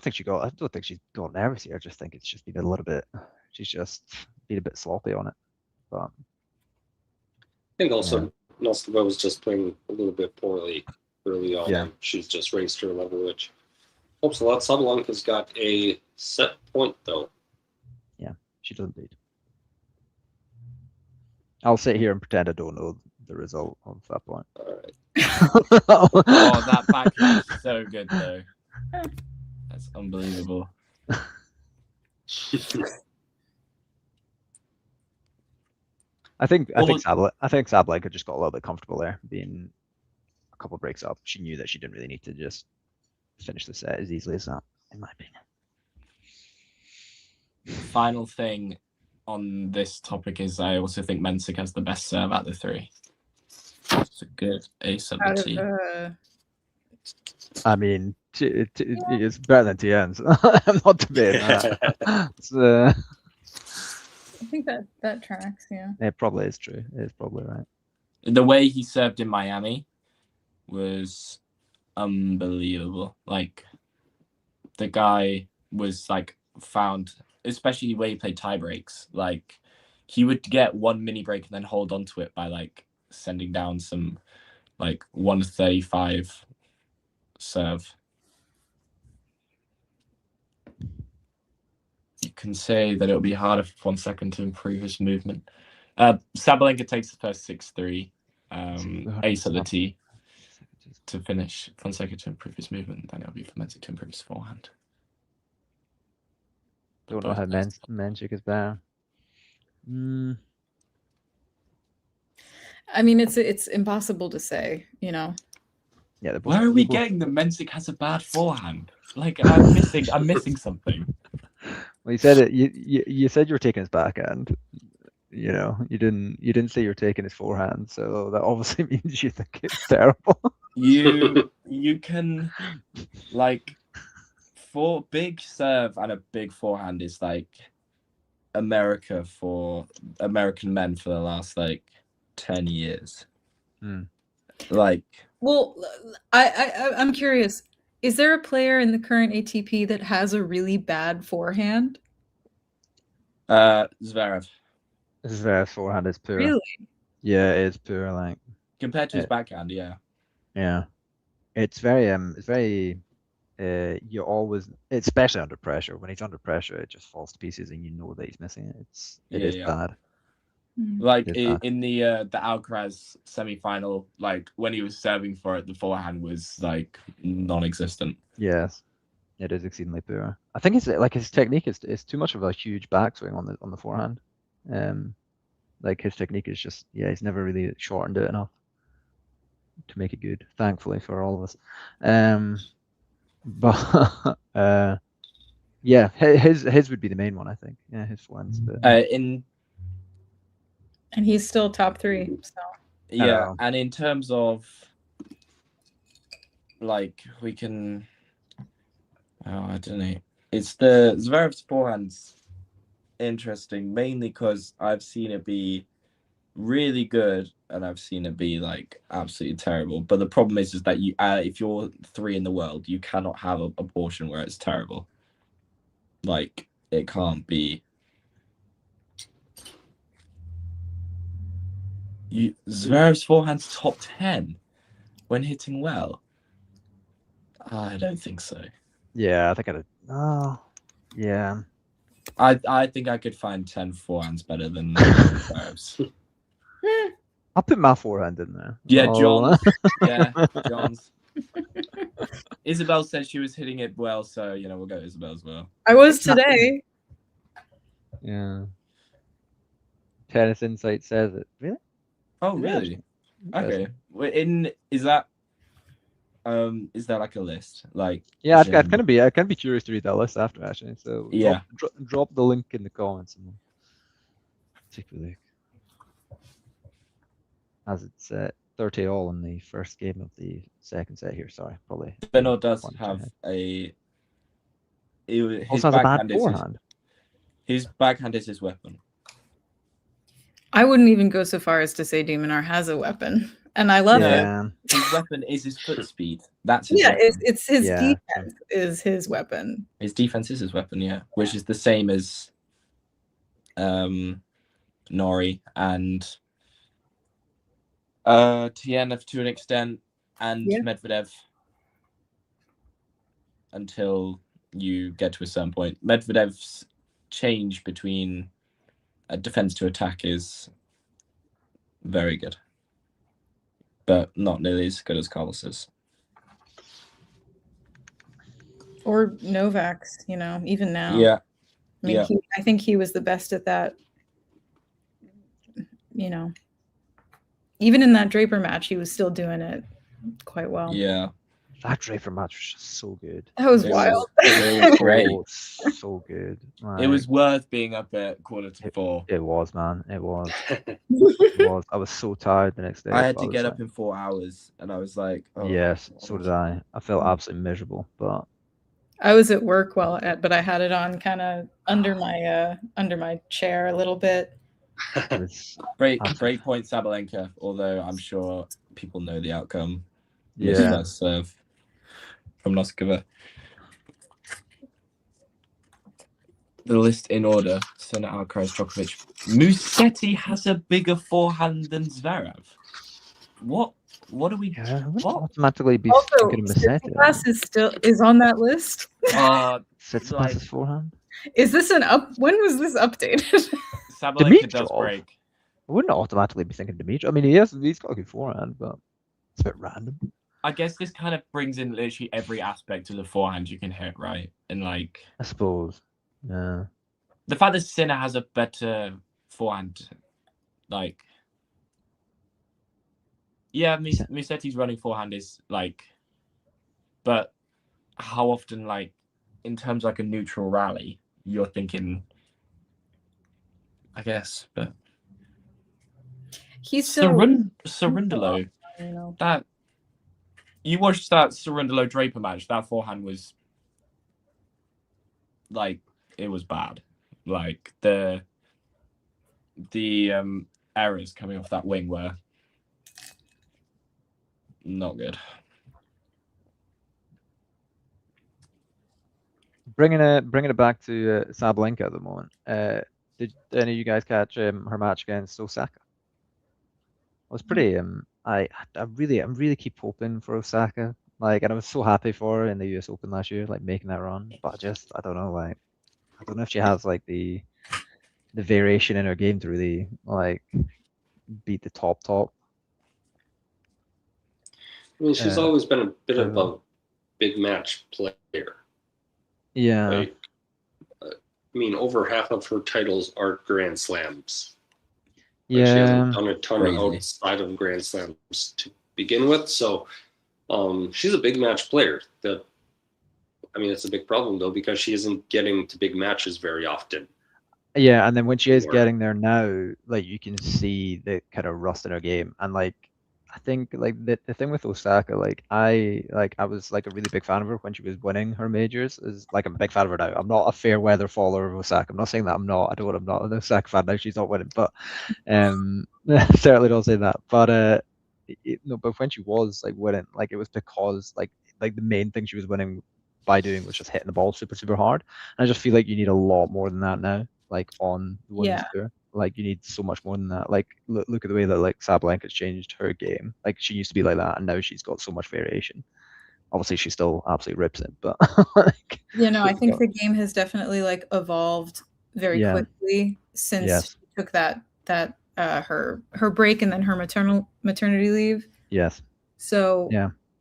think she's got nervous here. I just think it's just been a little bit. She's just been a bit sloppy on it. But I think also Noskova was just playing a little bit poorly early on. Yeah. She's just raised her level, which helps a lot. Sabalenka's got a set point, though. Yeah, she does indeed. I'll sit here and pretend I don't know the result of that point. All right. Oh, that backhand is so good, though. That's unbelievable. I think Sabalenka just got a little bit comfortable there, being a couple of breaks up. She knew that she didn't really need to just finish the set as easily as that, in my opinion. Final thing on this topic is I also think Mensik has the best serve out of the three. It's a good ace of the T. I mean, it's better than Tien's. I'm not debating that. I think that tracks, yeah. It probably is true. It's probably right. The way he served in Miami was unbelievable. The guy was found, especially the way he played tie breaks. He would get one mini break and then hold on to it by sending down some 135 serve. can say that it'll be harder for Fonseca to improve his movement. Sabalenka takes the first 6-3, ace at the tee to finish. Fonseca to improve his movement, then it'll be for Mensik to improve his forehand. Don't know how Mensik is better. I mean, it's impossible to say, you know. Yeah. Where are we getting that Mensik has a bad forehand? Like I'm missing something. Well, you said it. You said you were taking his backhand. You know, you didn't say you're taking his forehand, so that obviously means you think it's terrible. You can like for big serve and a big forehand is like America for American men for the last like 10 years. Like, well, I'm curious. Is there a player in the current ATP that has a really bad forehand? Zverev. Zverev's forehand is poor. Really? Yeah, it is poor. Like compared to his backhand, yeah. Yeah, it's very you always, especially under pressure. When he's under pressure, it just falls to pieces, and you know that he's missing it. It is bad. Like in the Alcaraz semi-final, like when he was serving for it, the forehand was like non-existent. Yes, it is exceedingly poor. I think it's like his technique is too much of a huge backswing on the forehand. Like his technique is just he's never really shortened it enough to make it good. Thankfully for all of us. But yeah, his would be the main one, I think. Yeah, his forehand's and he's still top 3. So yeah, and in terms of like we can, I don't know. It's the Zverev's forehand's interesting, mainly because I've seen it be really good and I've seen it be like absolutely terrible. But the problem is that you, if you're 3 in the world, you cannot have a portion where it's terrible. Like it can't be. Zverev's forehand's top 10 when hitting well. I don't think so. Yeah, I think yeah. I think I could find 10 forehands better than Zverev's. I'll put my forehand in there. Yeah, John's. Yeah, John's. Isabel said she was hitting it well, so we'll go Isabel as well. I was today. Yeah. Tennis Insight says it. Really? Oh, really? Okay. Is there like a list? Like I'd kind of be curious to read that list after actually. So yeah, drop the link in the comments and take a look. As it's 30 all in the first game of the second set here. Sorry, probably. Benno does have his also has a bad forehand. His backhand is his weapon. I wouldn't even go so far as to say Demonar has a weapon, and I love it. His weapon is his foot speed. That's his weapon. It's his defense is his weapon. His defense is his weapon, yeah, which is the same as Nori and Tianev to an extent, and Medvedev until you get to a certain point. Medvedev's change between defense to attack is very good, but not nearly as good as Carlos's. Or Novak's, even now. Yeah. I mean, I think he was the best at that. Even in that Draper match, he was still doing it quite well. Yeah. That Draper match was just so good. That was wild. It was great. So good. It was worth being up at 3:45. It was, man. It was. It was. I was so tired the next day. I had to get up in 4 hours, and I was like, oh. Yes, so did I. I felt absolutely miserable, but I was at work but I had it on kind of under my chair a little bit. Great point, Sabalenka. Although I'm sure people know the outcome. Yeah. Serve from Noskova. The list in order: Sinner, Alcaraz, Djokovic. Musetti has a bigger forehand than Zverev. What are we? What? Automatically also, thinking of Musetti. Tsitsipas is on that list. Tsitsipas' forehand. Is this an up? When was this updated? Sabalenka does Dimitrov? break. I wouldn't automatically be thinking Dimitrov. I mean, he's got a good forehand, but it's a bit random. I guess this kind of brings in literally every aspect of the forehand you can hit, right? And like, I suppose. Yeah. the fact that Sinner has a better forehand, like, yeah, Musetti's running forehand is like, but how often, like, in terms of like a neutral rally, you're thinking, I guess, but He's still Cerundolo. That you watched that Cerundolo Draper match. That forehand was like, it was bad. Like the errors coming off that wing were not good. Bringing it back to Sabalenka at the moment. Did any of you guys catch her match against Osaka? I was pretty I'm really keep hoping for Osaka. Like, and I was so happy for her in the US Open last year, like making that run. But I don't know, like, I don't know if she has like the variation in her game to really like beat the top. I mean, she's always been a bit of a big match player. Yeah. Like, I mean, over half of her titles are Grand Slams. Like, she hasn't done a ton outside of Grand Slams to begin with, so she's a big match player. I mean, it's a big problem though, because she isn't getting to big matches very often. Yeah, and then when she is getting there now, like, you can see the kind of rust in her game, and like, I think like the thing with Osaka, like I was like a really big fan of her when she was winning her majors. Is like, I'm a big fan of her now. I'm not a fair weather follower of Osaka. I'm not saying that I'm not. I'm not an Osaka fan now. She's not winning, but certainly don't say that. But no, but when she was like winning, like, it was because like the main thing she was winning by doing was just hitting the ball super hard. And I just feel like you need a lot more than that now, like on the women's tour. Like, you need so much more than that. Like, look at the way that like Sabalenka's changed her game. Like, she used to be like that, and now she's got so much variation. Obviously, she still absolutely rips it, but like, I think the game has definitely like evolved very quickly since she took that her break and then her maternity leave. Yes. So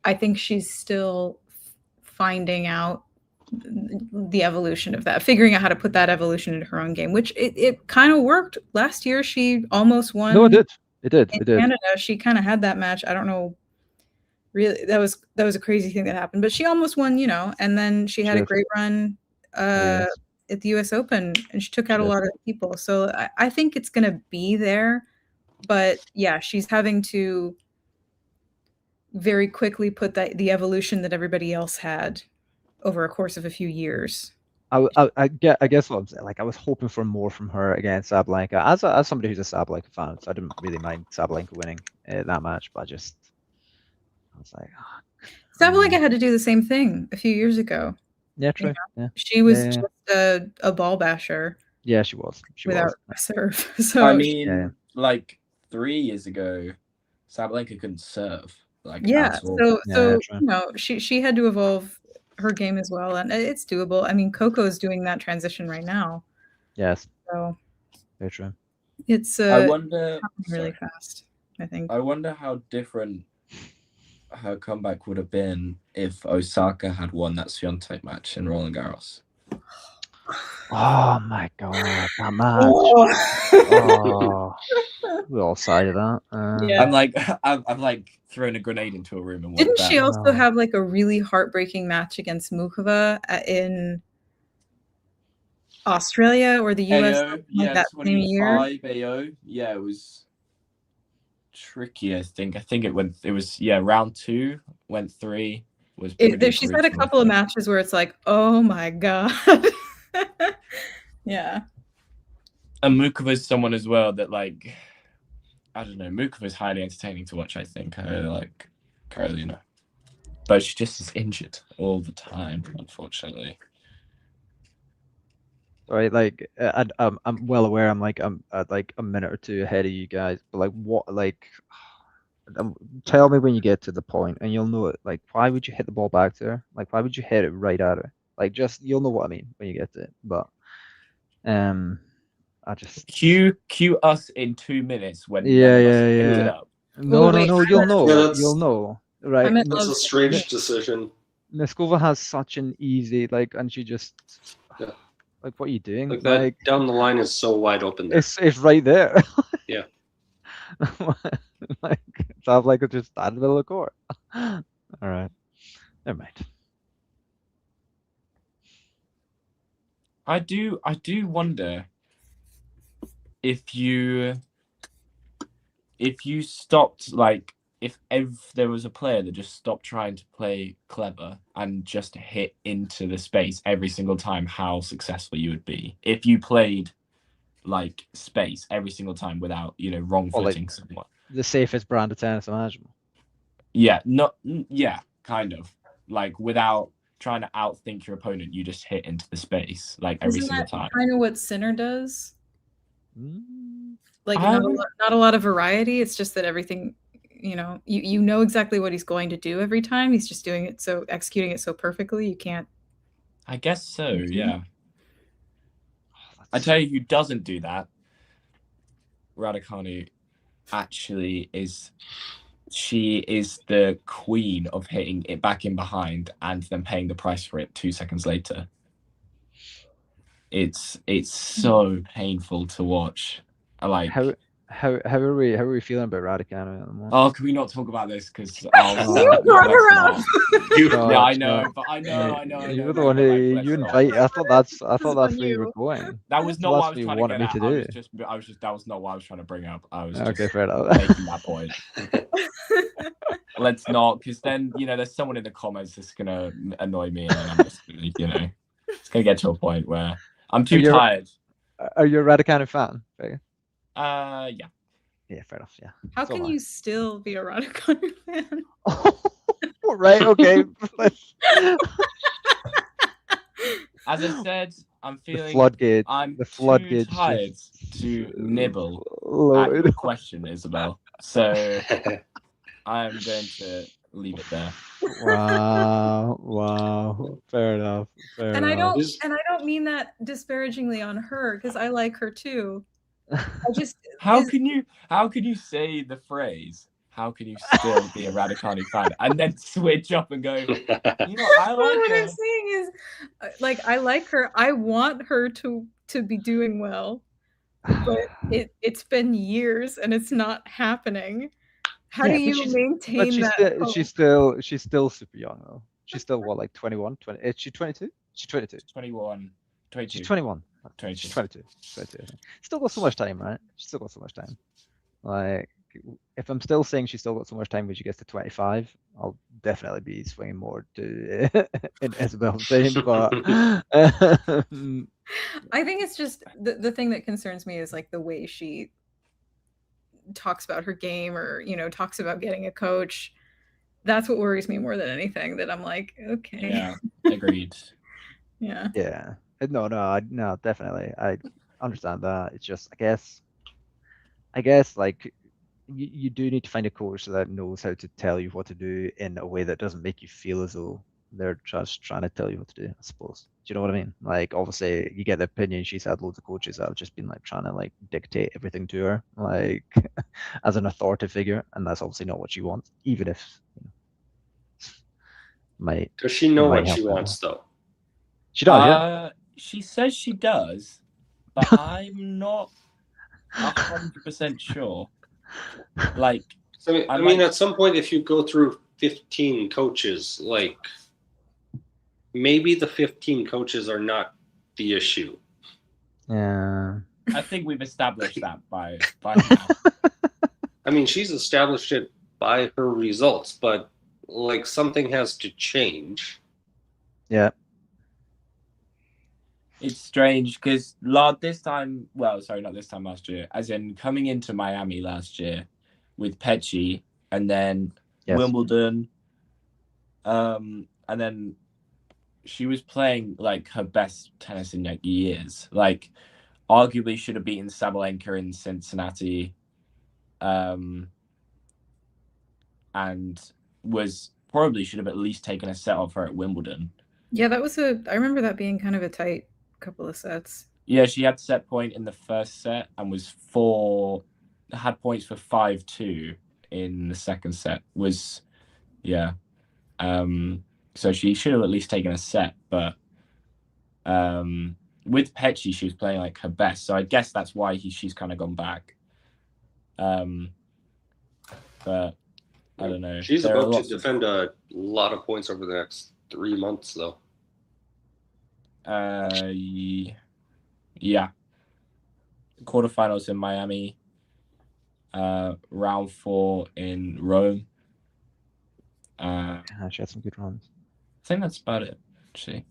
I think she's still finding out the evolution of that, figuring out how to put that evolution into her own game, which it kind of worked last year. She almost won. No, it did. In Canada, she kind of had that match. I don't know, really, that was a crazy thing that happened, but she almost won, and then she had a great run at the US Open, and she took out a lot of people. So I think it's going to be there, but yeah, she's having to very quickly put the evolution that everybody else had over a course of a few years. I guess what I'm saying, like, I was hoping for more from her against Sabalenka. As somebody who's a Sabalenka fan, so I didn't really mind Sabalenka winning that match, but I was like, Sabalenka had to do the same thing a few years ago. Yeah, true. Yeah. She was just a ball basher. Yeah, she was. Without a serve. So I mean, like 3 years ago, Sabalenka couldn't serve. Like, so she had to evolve her game as well, and it's doable. I mean, Coco's doing that transition right now. Yes. So very true. It's I wonder really fast, I think. I wonder how different her comeback would have been if Osaka had won that Swiatek match in Roland Garros. Oh my god, that match! We all sided that. I'm like throwing a grenade into a room and didn't she also have like a really heartbreaking match against Mukova in Australia or the US that same year? AO. Yeah, it was tricky. I think it was round 2 went 3 was. She's had a couple of matches where it's like, oh my god. Yeah. And Mukova's someone as well that, like, I don't know, Mukova's highly entertaining to watch, I think. I really like Carolina. But she just is injured all the time, unfortunately. Right, like, I'm well aware I'm like a minute or two ahead of you guys, but like, what, like, tell me when you get to the point and you'll know it. Like, why would you hit the ball back to her? Like, why would you hit it right at her? Like, just, you'll know what I mean when you get to it. But I just cue us in 2 minutes when yeah. it up. No, wait, you'll know. Yeah, You'll know. Right. I'm at That's a strange decision. Noskova has such an easy and she just Yeah. like, what are you doing? Like that down the line is so wide open there. It's right there. Yeah. Like sounds like it's just out of the middle of the court. All right. Never mind. I do wonder if you stopped, like, if there was a player that just stopped trying to play clever and just hit into the space every single time, how successful you would be if you played like space every single time without, wrong footing someone. The safest brand of tennis imaginable. Yeah, kind of. Like, without trying to outthink your opponent, you just hit into the space like every single time. Kind of what Sinner does. Like not a lot of variety. It's just that everything, you know exactly what he's going to do every time. He's just doing it executing it so perfectly. You can't. I guess so. Yeah. I tell you, who doesn't do that? Raducanu actually is. She is the queen of hitting it back in behind and then paying the price for it 2 seconds later. It's so painful to watch. How are we feeling about Raducanu at the moment? Oh, can we not talk about this? Because you brought her up. Yeah, I know, but I know. You're the one who you invited. I thought that's where you were going. That was not what I was trying to get at. I was just that was not what I was trying to bring up. I was okay, just fair enough. making that point. Let's not, because then there's someone in the comments that's gonna annoy me, and then I'm just gonna, it's gonna get to a point where I'm too tired. Are you a Raducanu fan? Yeah. Yeah, fair enough. Yeah. How can you still be a Raducanu fan? Right. Okay. As I said, I'm feeling the floodgate. Too tired to nibble at your question, Isabel. So I'm going to leave it there. Wow. Fair enough. And I don't mean that disparagingly on her, because I like her too. How can you say the phrase, how can you still be a Raducanu fan, and then switch up and go, I like what her. I'm saying is, like, I like her. I want her to be doing well, but it's been years and it's not happening. How do you maintain that? She's still super young though. She's still what, like 21, 20? Is she 22? She's 22. 21. 22. She's 21. 22. She's 22. Still got so much time, right? She's still got so much time. Like, if I'm still saying she's still got so much time when she gets to 25, I'll definitely be swinging more to in Isabel's saying. But I think it's just the thing that concerns me is like the way she talks about her game, or talks about getting a coach. That's what worries me more than anything. That I'm like, okay. Yeah, agreed. Yeah. Yeah. No, definitely. I understand that. It's just, I guess, like, you do need to find a coach that knows how to tell you what to do in a way that doesn't make you feel as though they're just trying to tell you what to do, I suppose. Do you know what I mean? Like, obviously, you get the opinion. She's had loads of coaches that have just been, like, trying to, like, dictate everything to her, like, as an authoritative figure, and that's obviously not what she wants, even if, Does she know what she wants, though? She does, yeah. She says she does, but I'm not 100% sure. Like, I mean, at some point, if you go through 15 coaches, like, maybe the 15 coaches are not the issue. Yeah. I think we've established that by now. I mean, she's established it by her results, but like, something has to change. Yeah. It's strange because last year, as in coming into Miami last year with Pecci, and then Wimbledon, and then she was playing like her best tennis in like years. Like, arguably should have beaten Sabalenka in Cincinnati, and probably should have at least taken a set off her at Wimbledon. Yeah, I remember that being kind of a tight couple of sets. Yeah, she had set point in the first set and had points for 5-2 in the second set. So she should have at least taken a set, but with Pecci, she was playing like her best. So I guess that's why she's kind of gone back. But I don't know. She's about to defend a lot of points over the next 3 months, though. Yeah. Quarterfinals in Miami. Round 4 in Rome. She had some good runs. I think that's about it, actually.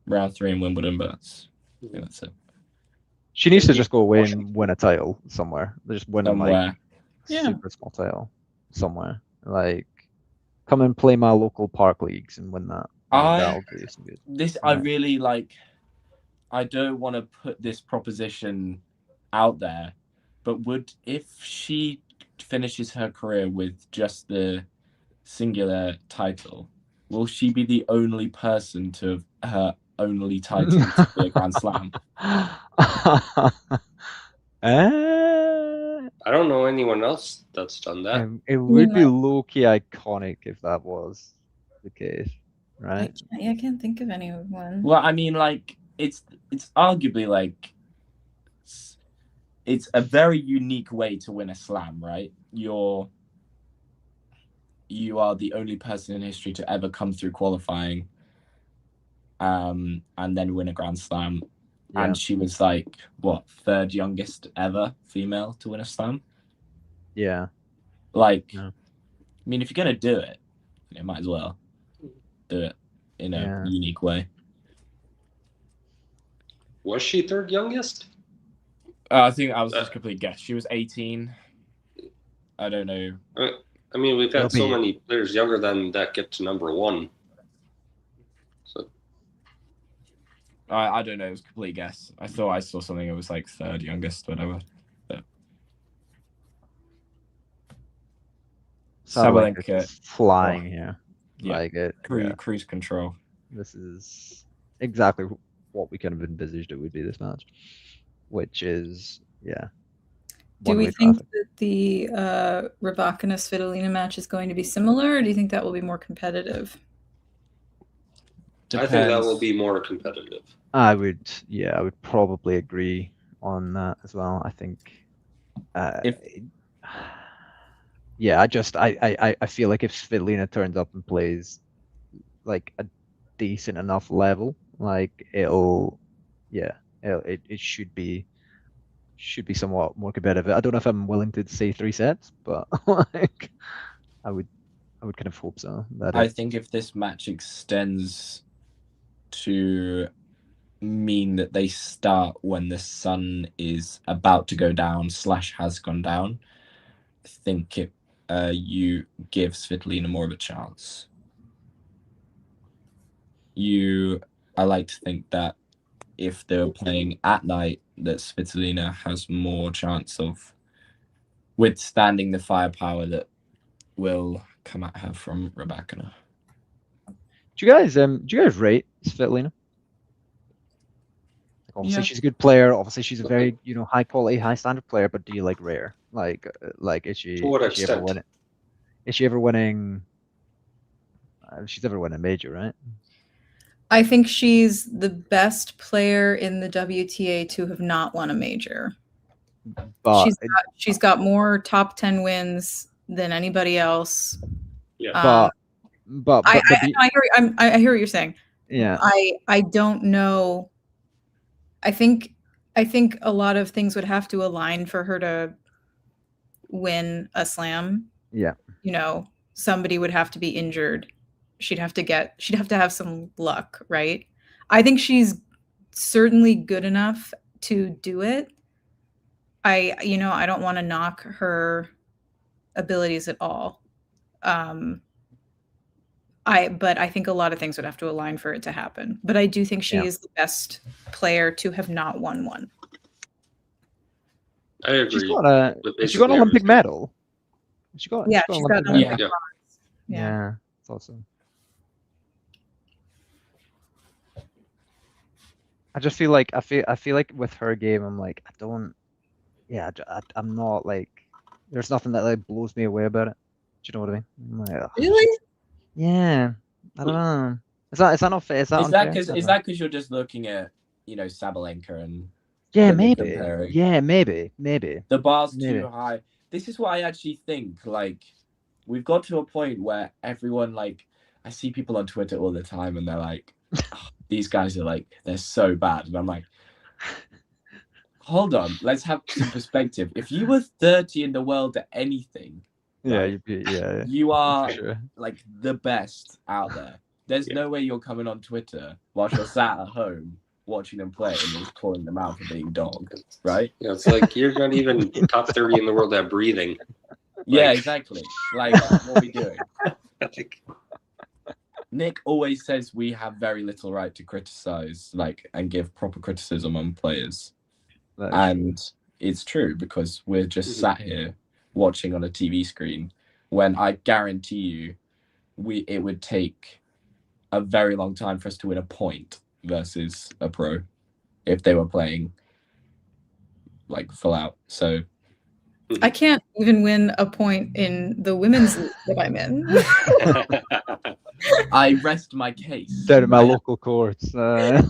Round 3 in Wimbledon, but I think that's it. She needs to just go away and win a title somewhere. Just win Somewhere. Super small title somewhere. Like, come and play my local park leagues and win that. That'll do some good. I really like. I don't want to put this proposition out there, but if she finishes her career with just the singular title, will she be the only person to have her only title to be a Grand Slam? I don't know anyone else that's done that. It would be low-key iconic if that was the case, right? I can't think of anyone. Well, I mean, like, it's arguably like it's a very unique way to win a slam, right? You are the only person in history to ever come through qualifying and then win a Grand Slam. Yeah. And she was like, what, third youngest ever female to win a slam? Yeah. Like, I mean, if you're going to do it, you might as well do it in a unique way. Was she third youngest? I think I was just a complete guess. She was 18. I don't know. I mean, we've had so many players younger than that get to number 1. So I don't know. It was a complete guess. I thought I saw something. It was like third youngest, whatever. But Sabalenka flying here. Yeah. Like it. Cruise control. This is exactly what we kind of envisaged it would be this match, which is Do we think that the Raducanu Svitolina match is going to be similar, or do you think that will be more competitive? I think that will be more competitive. I would probably agree on that as well. I think, I feel like if Svitolina turns up and plays like a decent enough level, like it should be somewhat more competitive. I don't know if I'm willing to say 3 sets, but like I would kind of hope so. I think if this match extends to mean that they start when the sun is about to go down / has gone down, I think you give Svitolina more of a chance. I like to think that if they're playing at night, that Svitolina has more chance of withstanding the firepower that will come at her from Raducanu. Do you guys rate Svitolina? Obviously, she's a good player. Obviously, she's a very high quality, high standard player. But do you like rare? Like is she? To what extent? Is she ever winning? She's ever won a major, right? I think she's the best player in the WTA to have not won a major. But she's got more top 10 wins than anybody else. Yeah. But I hear what you're saying. Yeah. I don't know. I think a lot of things would have to align for her to win a slam. Yeah. Somebody would have to be injured. She'd have to have some luck, right? I think she's certainly good enough to do it. I don't want to knock her abilities at all. But I think a lot of things would have to align for it to happen. But I do think she is the best player to have not won one. I agree. She's got an Olympic medal. She's got an Olympic medal. Yeah, it's awesome. I just feel like I feel like with her game, I'm like I'm not like there's nothing that like blows me away about it. Do you know what I mean? I'm like, "Ugh." Really? Yeah, I don't know. Is that not fair? Is that unfair? I don't Is know. that because you're just looking at Sabalenka and Yeah, then maybe. comparing? Yeah, maybe. The bar's Maybe. too high. This is what I actually think. Like, we've got to a point where everyone, like, I see people on Twitter all the time and they're like, oh, these guys are like, they're so bad. And I'm like, hold on, let's have some perspective. If you were 30 in the world at anything, Yeah, right, you'd be, yeah. you are for sure. like the best out there. There's no way you're coming on Twitter whilst you're sat at home watching them play and just calling them out for being dog, right? Yeah, it's like you're not even top 30 in the world at breathing. Yeah, Like- exactly. Like, what are we doing? Nick always says we have very little right to criticize, like, and give proper criticism on players. And it's true because we're just sat here watching on a TV screen when I guarantee you it would take a very long time for us to win a point versus a pro if they were playing like full out. So I can't even win a point in the women's league that I'm in. I rest my case. Down at my local courts. Trying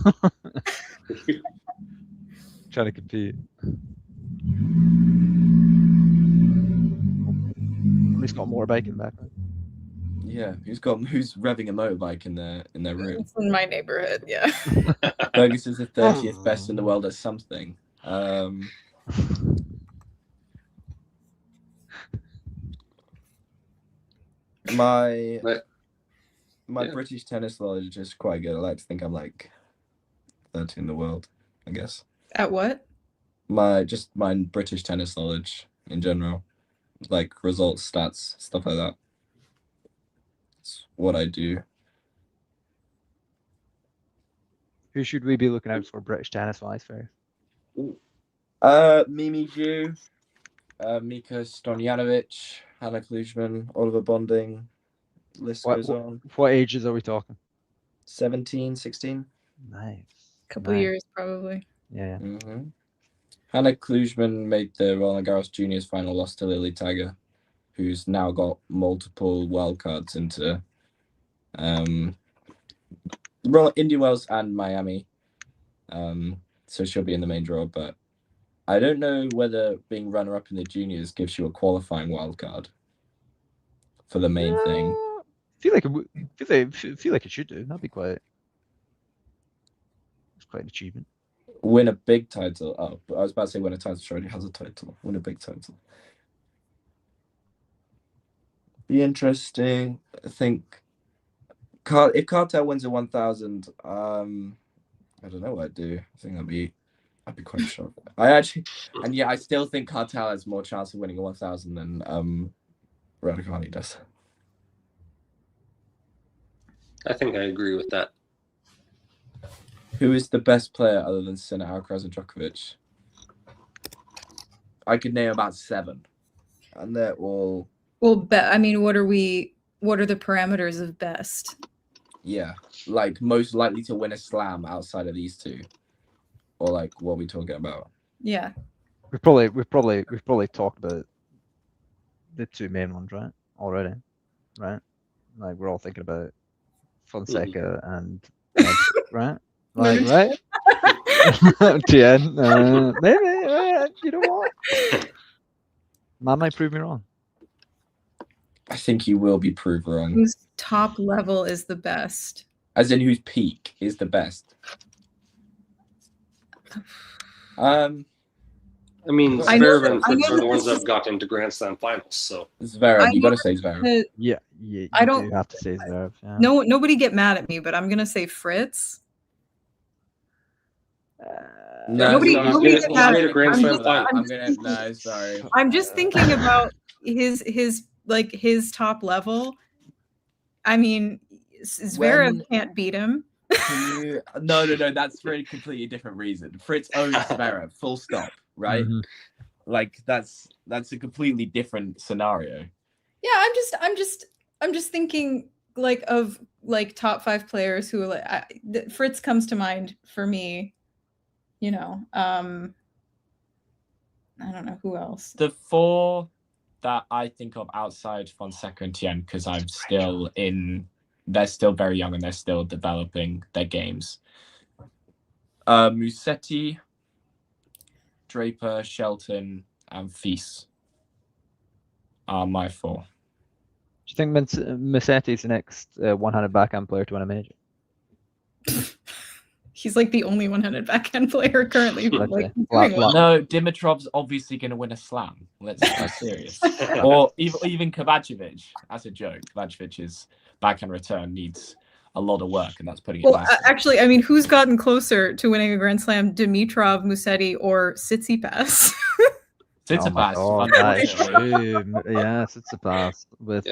to compete. He's got more bike in the background. Yeah, who's revving a motorbike in their room? It's in my neighborhood, yeah. Fergus is the 30th best in the world at something. My British tennis knowledge is quite good. I like to think I'm like 30 in the world, I guess. At what? My British tennis knowledge in general, like results, stats, stuff like that. It's what I do. Who should we be looking out for British tennis wise first? Mimi Zhu, Mika Stojanovic, Hannah Klujman, Oliver Bonding. List goes on. What ages are we talking? 17, 16. Nice. Couple years probably. Yeah. Mm-hmm. Hannah Klujman made the Roland Garros Juniors final, lost to Lily Tagger, who's now got multiple wildcards into Indian Wells and Miami. So she'll be in the main draw, but I don't know whether being runner-up in the juniors gives you a qualifying wildcard for the main thing. Feel like it should do. That'd be quite an achievement. Win a big title. Oh, I was about to say win a title. She already has a title. Win a big title. Be interesting. I think if Cartel wins a 1,000, I don't know what I'd do. I think I'd be quite shocked. I still think Cartel has more chance of winning a 1,000 than Raducanu does. I think I agree with that. Who is the best player other than Sinner, Alcaraz, and Djokovic? I could name about 7, and they're all. Well, I mean, what are the parameters of best? Yeah, like most likely to win a slam outside of these two, or like what are we talking about? Yeah, we've probably talked about the two main ones, right? Already, right? Like we're all thinking about Fonseca and right? Like right? Tien, maybe you know what? Man might prove me wrong. I think you will be proved wrong. Whose top level is the best? As in whose peak is the best? I mean, Zverev and Fritz are the ones that have got into Grand Slam finals. So Zverev, you got to say Zverev. Yeah, you do have to say Zverev. Yeah. No, nobody get mad at me, but I'm gonna say Fritz. Nobody get mad at me. Sorry. I'm just thinking about his top level. I mean, Zverev can't beat him. No, that's for a completely different reason. Fritz owns Zverev, full stop, right? Mm-hmm. Like that's a completely different scenario. Yeah, I'm just thinking of top 5 players who Fritz comes to mind for me. you know, I don't know who else. The 4 that I think of outside Fonseca and Tien, because they're still very young and they're still developing their games. Musetti, Draper, Shelton, and Feast are my 4. Do you think Musetti's the next one-handed backhand player to win a major? He's like the only one-handed backhand player currently. Like, doing well. No, Dimitrov's obviously going to win a slam. Let's be serious. Or even Kovacevic. That's a joke. Kovacevic's backhand return needs a lot of work, and that's putting it Well, nicely. actually, I mean, who's gotten closer to winning a Grand Slam? Dimitrov, Musetti, or Tsitsipas? Tsitsipas. Oh that is true. Yeah, Tsitsipas with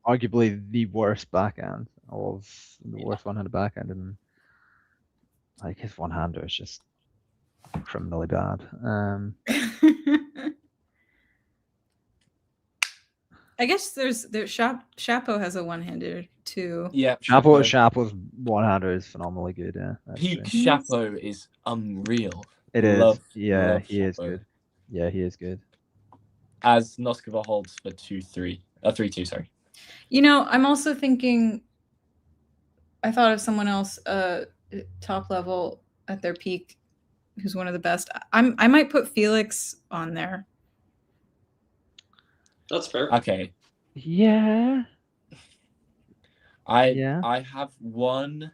arguably the worst backhand of the worst one-handed backhand, and like his one-hander is just criminally bad. I guess there's Shapo has a one-hander too. Yeah, Shapo's one-hander is phenomenally good. Yeah, Peak Shapo is unreal. It is. Love He is good. Yeah, he is good. As Noskova holds for 3-2, sorry. You know, I'm also thinking. I thought of someone else, top level at their peak, who's one of the best. I might put Felix on there. That's fair. Okay. Yeah. I have one.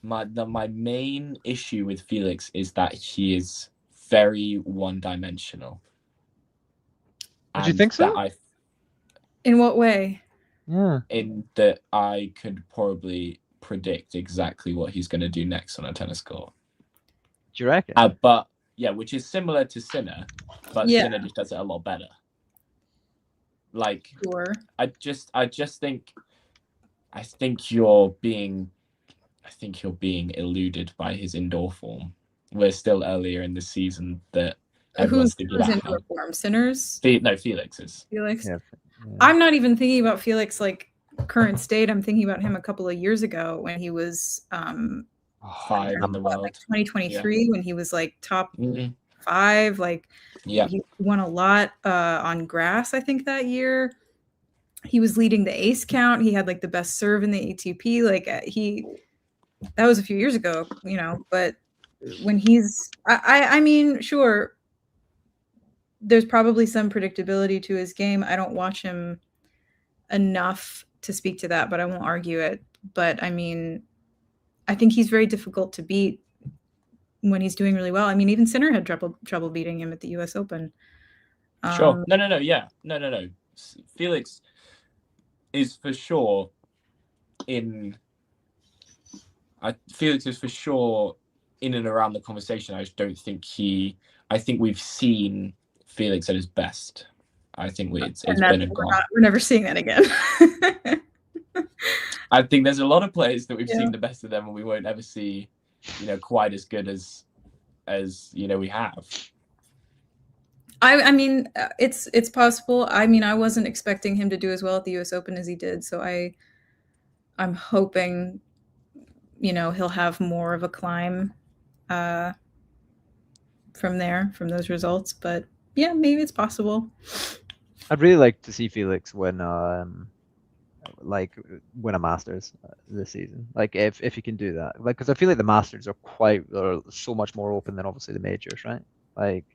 My main issue with Felix is that he is very one-dimensional. Did you think so? In what way? Yeah. In that I could probably predict exactly what he's going to do next on a tennis court. Do you reckon? But yeah, which is similar to Sinner, but Sinner just does it a lot better. Like, sure. I think you're being eluded by his indoor form. We're still earlier in the season that everyone's thinking about indoor form? Sinners? No, Felix's. Felix. Yeah. I'm not even thinking about Felix like current state. I'm thinking about him a couple of years ago when he was 5 in the world. Like 2023 when he was like top 5. Like he won a lot on grass, I think, that year. He was leading the ace count. He had like the best serve in the ATP. Like that was a few years ago, you know, but when he's I mean, sure, there's probably some predictability to his game. I don't watch him enough to speak to that, but I won't argue it. But I mean, I think he's very difficult to beat when he's doing really well. I mean, even Sinner had trouble beating him at the US Open. Sure. No. Felix is for sure in and around the conversation. I just don't think I think we've seen Felix at his best. I think it's been and gone. We're never seeing that again. I think there's a lot of players that we've seen the best of them, and we won't ever see, quite as good as we have. I mean, it's possible. I mean, I wasn't expecting him to do as well at the US Open as he did, so I'm hoping, he'll have more of a climb from those results. But yeah, maybe it's possible. I'd really like to see Felix win a Masters this season. Like if he can do that, like, because I feel like the Masters are so much more open than obviously the majors, right? Like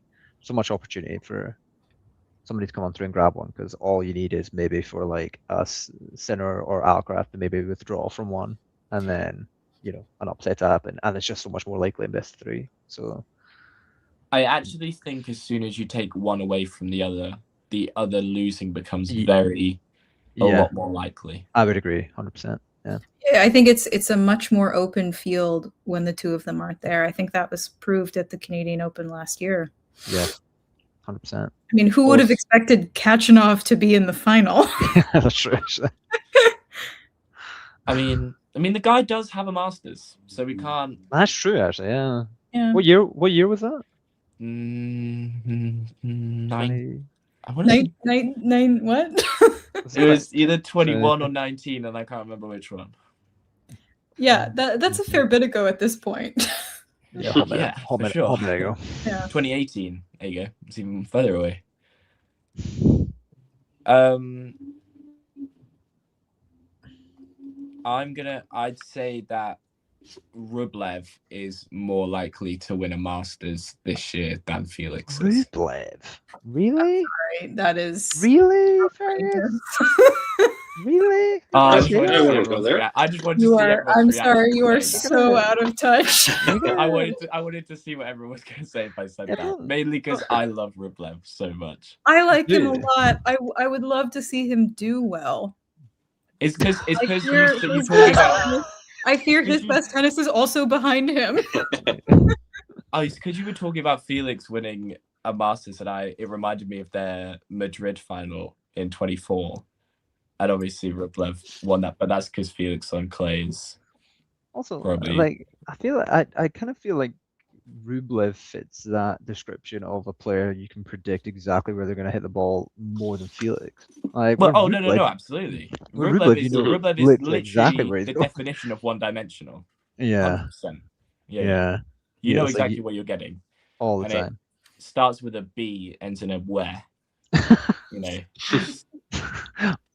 so much opportunity for somebody to come on through and grab one, because all you need is maybe for like a Sinner or Alcaraz to maybe withdraw from one, and then an upset to happen, and it's just so much more likely in best 3. So I actually think as soon as you take one away from the other losing becomes a lot more likely. I would agree, 100%. Yeah. I think it's a much more open field when the two of them aren't there. I think that was proved at the Canadian Open last year. Yeah, 100%. I mean, who would have expected Kachanov to be in the final? That's true. I mean, the guy does have a Masters, so we can't. That's true, actually. Yeah. Yeah. What year was that? 9. Nine. What? It was either 21 or 19, and I can't remember which one. Yeah, that's a fair bit ago at this point. Yeah, hot minute. Yeah, hot for minute. sure. Hot minute ago. Yeah. 2018. There you go. It's even further away. I'd say that Rublev is more likely to win a Masters this year than Felix is. Rublev? Really? Right. That is Really, Fergus? Really? I That's just wanted why I to see want to go everyone's there. I just wanted to You see are. everyone's I'm reaction sorry. You are saying that. so out of touch. I wanted to see what everyone was going to say if I said that. Mainly because I love Rublev so much. I like him a Yeah. lot. I would love to see him do well. It's because I you fear his talking best about. tennis- I fear his best tennis is also behind him. Oh, it's because you were talking about Felix winning a Masters, and it reminded me of their Madrid final in 24. And obviously Rublev won that, but that's because Felix on clays. Also, Probably. like I kind of feel like Rublev fits that description of a player you can predict exactly where they're going to hit the ball more than Felix. Like, Well, where no, absolutely. where Rublev you is know literally exactly where he's the going. definition of one-dimensional. Yeah. 100%. Yeah. You know it's like exactly what you're getting. all the And time. It starts with a B, ends in a where. You know.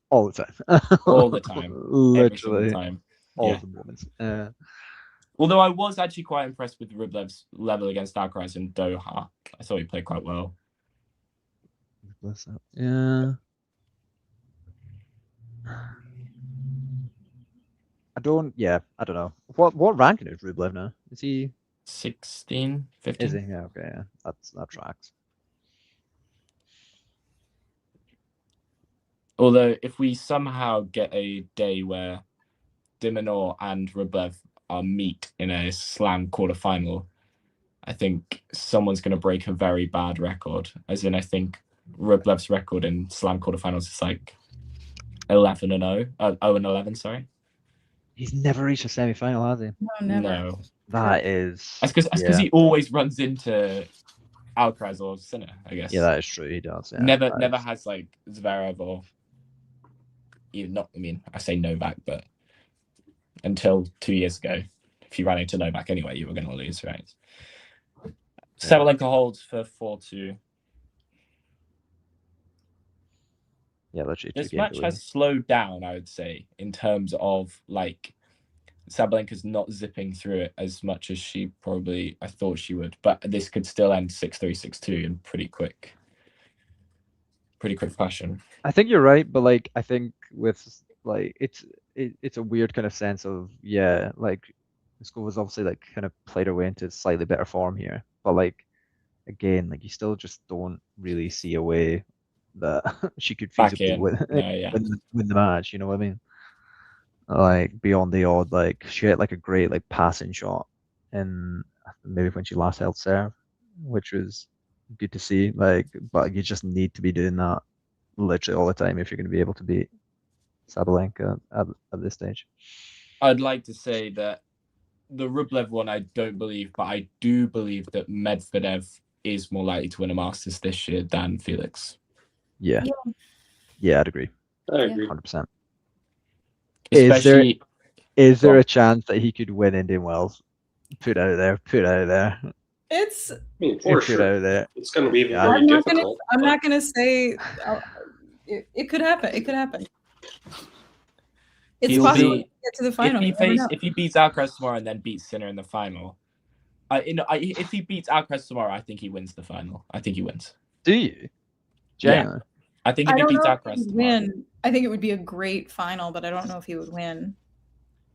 All the time. All the time. Every single Literally. time. All Yeah. the moments. Although I was actually quite impressed with Rublev's level against Alcaraz in Doha. I thought he played quite well. Yeah. I don't know. What ranking is Rublev now? Is he 16, 15? Is he? Yeah, okay, yeah. That tracks. Although if we somehow get a day where Dimonor and Rublev are meet in a slam quarterfinal, I think someone's going to break a very bad record. As in, I think Rublev's record in slam quarterfinals is like 11-0, 0-11. Sorry, he's never reached a semi-final, has he? No, never. No, that is. That's because he always runs into Alcaraz or Sinner, I guess. Yeah, that is true. He does. Yeah, never has like Zverev or not. I mean, I say Novak, but until 2 years ago, if you ran into Novak anyway, you were going to lose, right? Yeah. Sabalenka holds for 4-2. Yeah, literally. This match has slowed down, I would say, in terms of like Sabalenka's not zipping through it as much as I thought she would. But this could still end 6-3, 6-2 in pretty quick fashion. I think you're right, but like I think with like it's a weird kind of sense of like Noskova's obviously like kind of played her way into slightly better form here, but like again, like you still just don't really see a way that she could feasibly win the match. You know what I mean? Like beyond the odd, like she hit like a great like passing shot, and maybe when she last held serve, which was good to see. Like, but you just need to be doing that literally all the time if you're going to be able to beat Sabalenka at this stage. I'd like to say that the Rublev one I don't believe, but I do believe that Medvedev is more likely to win a Masters this year than Felix. Yeah, I'd agree. I agree. 100%. Especially, is there a chance that he could win Indian Wells? Put out there. It's. I mean, for sure. It's going to be very difficult. I'm not gonna say. It could happen. It could happen. It's possible to get to the final. If he beats Alcaraz tomorrow and then beats Sinner in the final, if he beats Alcaraz tomorrow, I think he wins the final. I think he wins. Do you? Yeah. I think if he beats Alcaraz tomorrow, I think it would be a great final, but I don't know if he would win.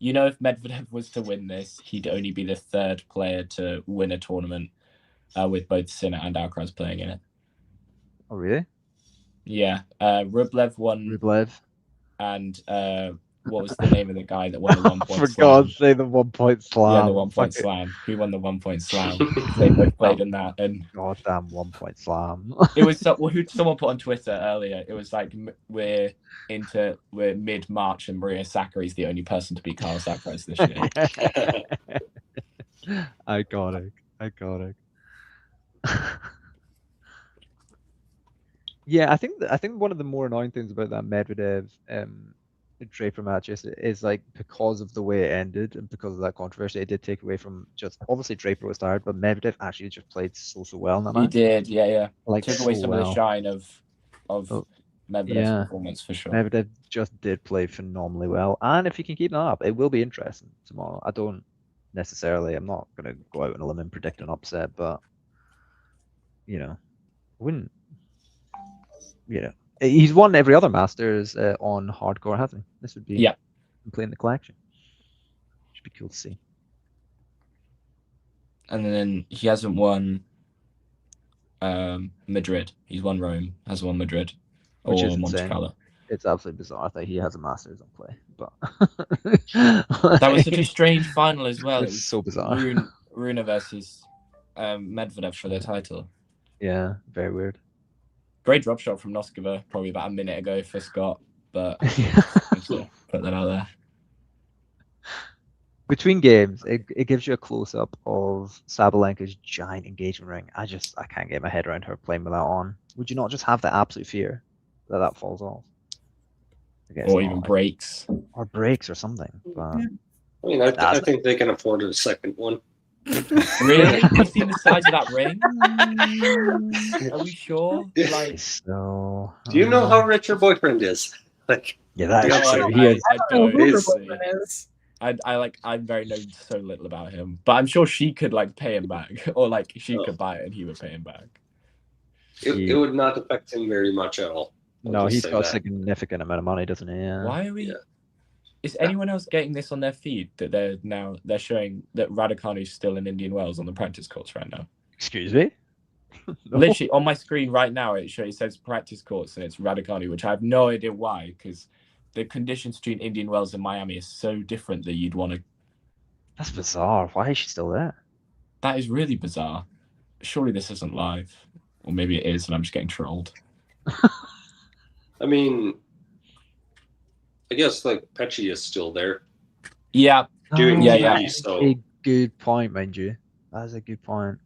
You know, if Medvedev was to win this, he'd only be the third player to win a tournament with both Sinner and Alcaraz playing in it. Oh, really? Yeah. Rublev won. Rublev. And what was the name of the guy that won the 1 point For slam? God's sake, the 1 point slam. Yeah, the 1 point slam. Who won the 1 point slam? They both played in that. And goddamn 1 point slam. It was someone put on Twitter earlier. It was like we're mid-March and Maria Sakkari's the only person to beat Carlos Alcaraz this year. Iconic. Yeah, I think one of the more annoying things about that Medvedev Draper match is like because of the way it ended and because of that controversy, it did take away from just obviously Draper was tired, but Medvedev actually just played so well in that He match. did, yeah. Like Took away so some of the well. shine of Medvedev's Yeah, performance for sure. Medvedev just did play phenomenally well, and if he can keep that up, it will be interesting tomorrow. I don't necessarily, I'm not going to go out on a limb and predict an upset, but you know, wouldn't you know? He's won every other Masters on hardcore, hasn't he? This would be complete in the collection. Should be cool to see. And then he hasn't won Madrid. He's won Rome, has won Madrid, Which or is Monte insane. Carlo. It's absolutely bizarre that he has a Masters on play, but that was such a strange final as well. It was so bizarre. Runa versus Medvedev for the title. Yeah, very weird. Great drop shot from Noskova, probably about a minute ago for Scott, but to put that out there. Between games, it gives you a close up of Sabalenka's giant engagement ring. I can't get my head around her playing with that on. Would you not just have the absolute fear that falls off? Or even breaks. Or breaks or something. But... I mean, I think they can afford a second one. Really? You've seen the size of that ring? Are we sure? Like, so, do you know how rich your boyfriend is? Like, yeah, that is true. I don't know who her His- boyfriend is. I'm very know so little about him, but I'm sure she could like pay him back, or like she could buy it and he would pay him back. It would not affect him very much at all. No, he's got a significant amount of money, doesn't he? Yeah. Why are we? Is anyone else getting this on their feed that they're showing that Raducanu's still in Indian Wells on the practice courts right now? Excuse me? No. Literally on my screen right now, it says practice courts and it's Raducanu, which I have no idea why, because the conditions between Indian Wells and Miami is so different that you'd want to. That's bizarre. Why is she still there? That is really bizarre. Surely this isn't live, or maybe it is, and I'm just getting trolled. I mean, I guess like Pecci is still there. Yeah. Doing yeah. TV, so. A good point, mind you. That's a good point.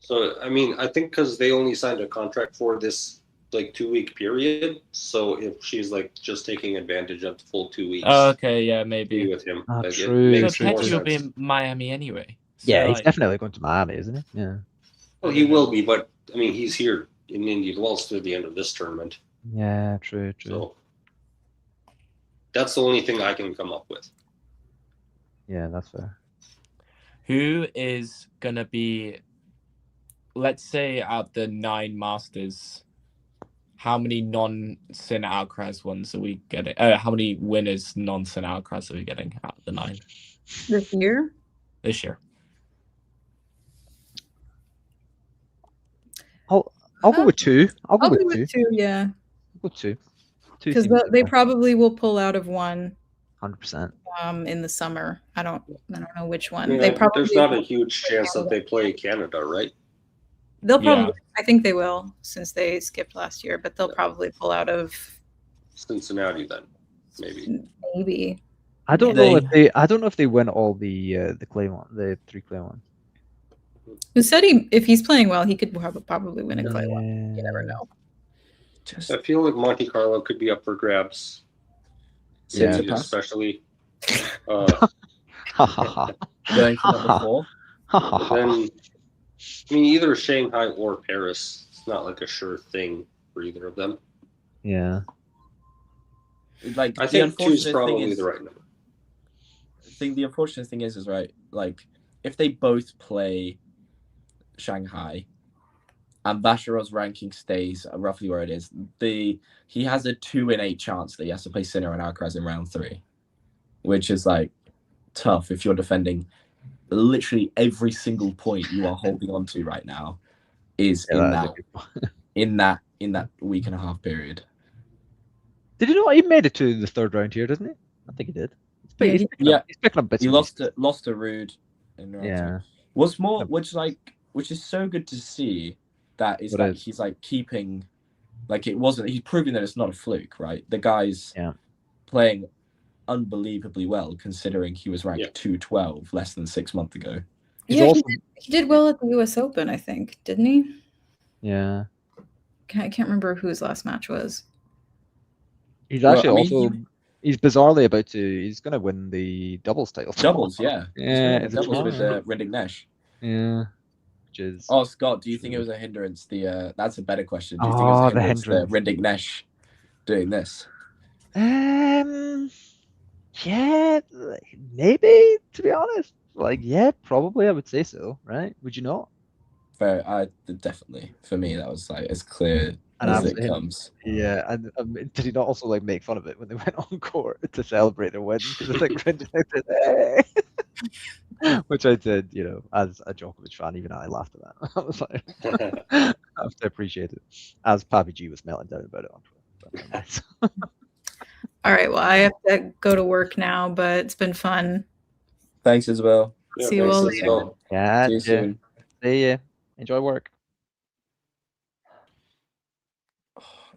So I mean, I think because they only signed a contract for this like 2-week period. So if she's like just taking advantage of the full 2 weeks. Oh, okay, yeah, maybe with him. Like, true. It makes So more Pecci will be sense. in Miami anyway. So, Yeah, he's definitely going to Miami, isn't he? Yeah. Well, he will be, but I mean, he's here in Indian Wells through the end of this tournament. Yeah, true. So that's the only thing I can come up with. Yeah, that's fair. Who is gonna be? Let's say out the 9 Masters, how many non-Sin Alcaraz ones are we getting? How many winners non-Sin Alcaraz are we getting out of the 9 This year? this year? I'll go with 2. I'll go with 2. 2, yeah. I'll go 2. 2 Because seems they fair. probably will pull out of one 100%. in the summer. I don't know which one. I mean, They probably there's not a huge chance that they play Canada, right? they'll probably I think they will, since they skipped last year, but they'll probably pull out of Cincinnati then, maybe. I don't know if they win all the clay one, the 3 clay ones. Who said if he's playing well, he could probably win a clay one. You never know. I feel like Monte Carlo could be up for grabs. Yeah. Cincy especially. Going for number 4. Then, I mean, either Shanghai or Paris. It's not like a sure thing for either of them. Yeah. Like I the think 2 is unfortunate probably thing is, the right number. the unfortunate thing is right. Like if they both play Shanghai, and Basharov's ranking stays roughly where it is, he has a 2 in 8 chance that he has to play Sinner and Alcaraz in round 3, which is like tough if you're defending literally every single point you are holding on to right now is in that week and a half period. Did he not? He made it to the 3rd round here, doesn't he? I think he did. He's picking up bits. He and pieces. lost to Rude in round 2. Yeah. What's more, which is so good to see. That is like he's like keeping, like it wasn't. He's proving that it's not a fluke, right? The guy's playing unbelievably well, considering he was ranked 212 less than 6 months ago. Yeah, he did well at the U.S. Open, I think, didn't he? Yeah. I can't remember who his last match was. He's actually He's bizarrely about to. He's going to win the doubles title. Doubles, yeah. Yeah, He's doubles tomorrow, with yeah. Rindick Nash. Yeah. Which is. Oh, Scott, do you think it was a hindrance? That's a better question. Do you think it was a hindrance? The Rindick Nash doing this? Yeah, maybe. To be honest, like, yeah, probably. I would say so. Right? Would you not? Definitely. For me, that was like as clear And as it comes. Yeah, and did he not also like make fun of it when they went on court to celebrate their win? Because it's like hey. Which I did, you know, as a Djokovic fan, even I laughed at that. I was like, I have to appreciate it. As Pappy G was melting down about it on Twitter. All right, well, I have to go to work now, but it's been fun. Thanks, Isabel. See you all later. Yeah, see you soon. See ya. Enjoy work.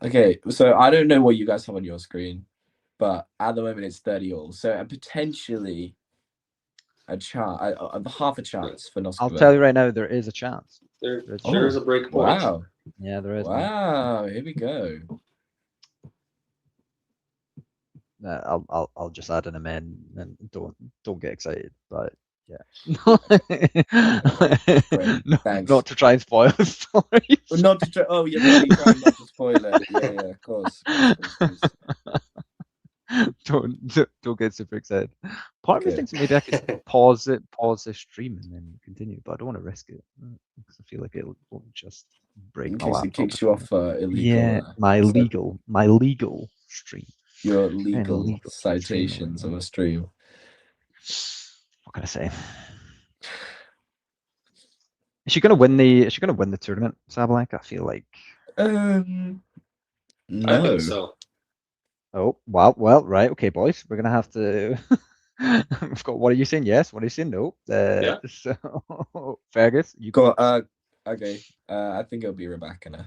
Okay, so I don't know what you guys have on your screen, but at the moment it's 30-all. So potentially a chance, half a chance for Noskova. I'll tell you right now, there is a chance. There is a break point. Wow. Yeah, there is. Wow, here we go. I'll just add an amend and don't get excited, but yeah. Not to try and spoil the story. Well, not to try. Oh, you're really trying not to spoil it. Yeah, of course. Don't get super excited. Part of me thinks maybe I could pause the stream and then continue, but I don't want to risk it because I feel like it won't just break in my case laptop. it kicks you off illegal. Yeah, my legal stream. Your legal citations of a stream. What can I say? Is she gonna win the tournament, Sabalenka? I feel like. No. I think so. Oh, well, right, okay, boys. We're gonna have to. We've got. What are you saying? Yes. What are you saying? No. Yeah. So, Fergus, you got. Okay. I think it'll be Raducanu.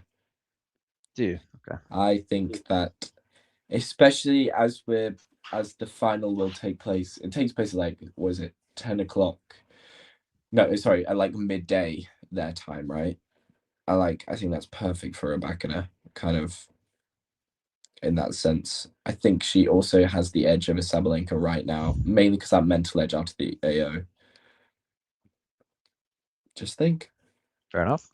Do you? Okay. I think that, especially as the final will take place. It takes place at like, was it 10 o'clock? No, sorry, at like midday their time, right? I think that's perfect for Raducanu, kind of. In that sense, I think she also has the edge over Sabalenka right now, mainly because that mental edge after the AO. Just think. Fair enough.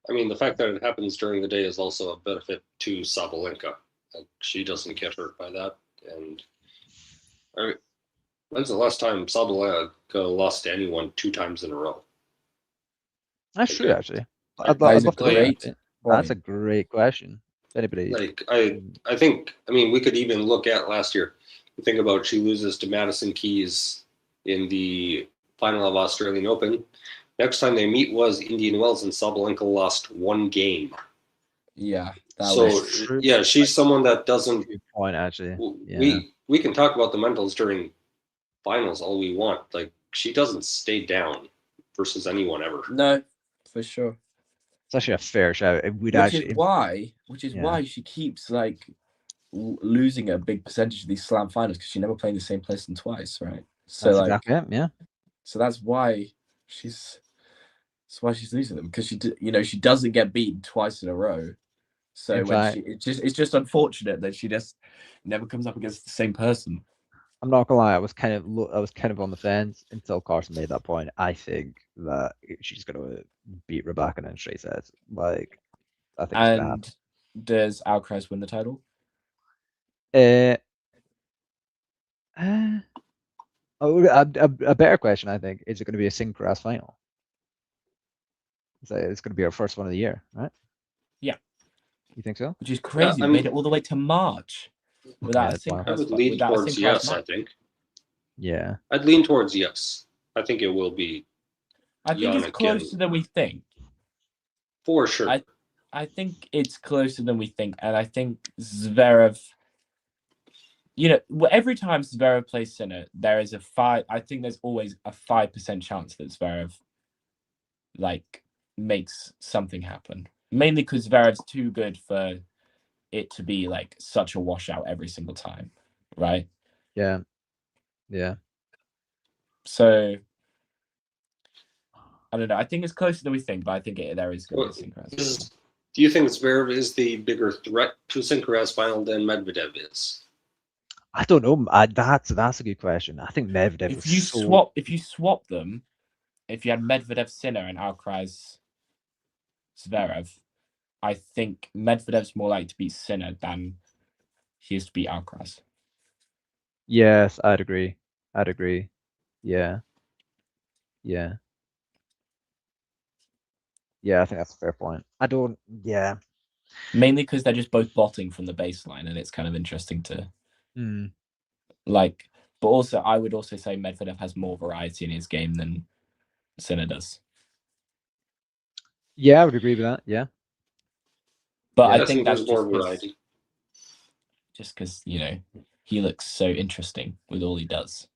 I mean, the fact that it happens during the day is also a benefit to Sabalenka. Like, she doesn't get hurt by that. And when's the last time Sabalenka lost to anyone 2 times in a row? That's true, actually. That's a great question. Anybody? Like, I think, I mean, we could even look at last year. You think about she loses to Madison Keys in the final of Australian Open. Next time they meet was Indian Wells, and Sabalenka lost 1 game. Yeah. Yeah, she's someone that doesn't. Good point, actually. Yeah. We can talk about the mentals during finals all we want. Like, she doesn't stay down versus anyone ever. No, for sure. It's actually a fair shout. Which is why she keeps like losing a big percentage of these slam finals, because she never played the same person twice, right? So that's exactly it, yeah. So that's why she's losing them, because she doesn't get beaten twice in a row. So it's just unfortunate that she just never comes up against the same person. I'm not gonna lie, I was kind of on the fence until Carson made that point. I think that she's gonna beat Raducanu in straight sets. Like, I think. And does Alcaraz win the title? A better question, I think, is it going to be a Synchros final? So it's going to be our first one of the year, right? Yeah. You think so? Which is crazy. We made it all the way to March without a Synchros. I would lean towards yes, I think. Yeah. I'd lean towards yes. I think it will be. I think it's closer than we think. For sure. I think it's closer than we think. And I think Zverev, every time Zverev plays Sinner, there is I think there's always a 5% chance that Zverev makes something happen. Mainly because Zverev's too good for it to be like such a washout every single time, right? Yeah. Yeah. So I don't know. I think it's closer than we think, but I think there is going to be a Synchros. Do you think Zverev is the bigger threat to Synchros final than Medvedev is? I don't know. That's a good question. I think Medvedev was so. If you swap them, if you had Medvedev Sinner and Alcaraz Zverev, I think Medvedev's more likely to beat Sinner than he is to beat Alcaraz. Yes, I'd agree. Yeah. Yeah. Yeah, I think that's a fair point. Yeah. Mainly because they're just both botting from the baseline, and it's kind of interesting to like. But also, I would also say Medvedev has more variety in his game than Sinner does. Yeah, I would agree with that. Yeah. But Yeah, I think that's there's more variety. Just because, he looks so interesting with all he does.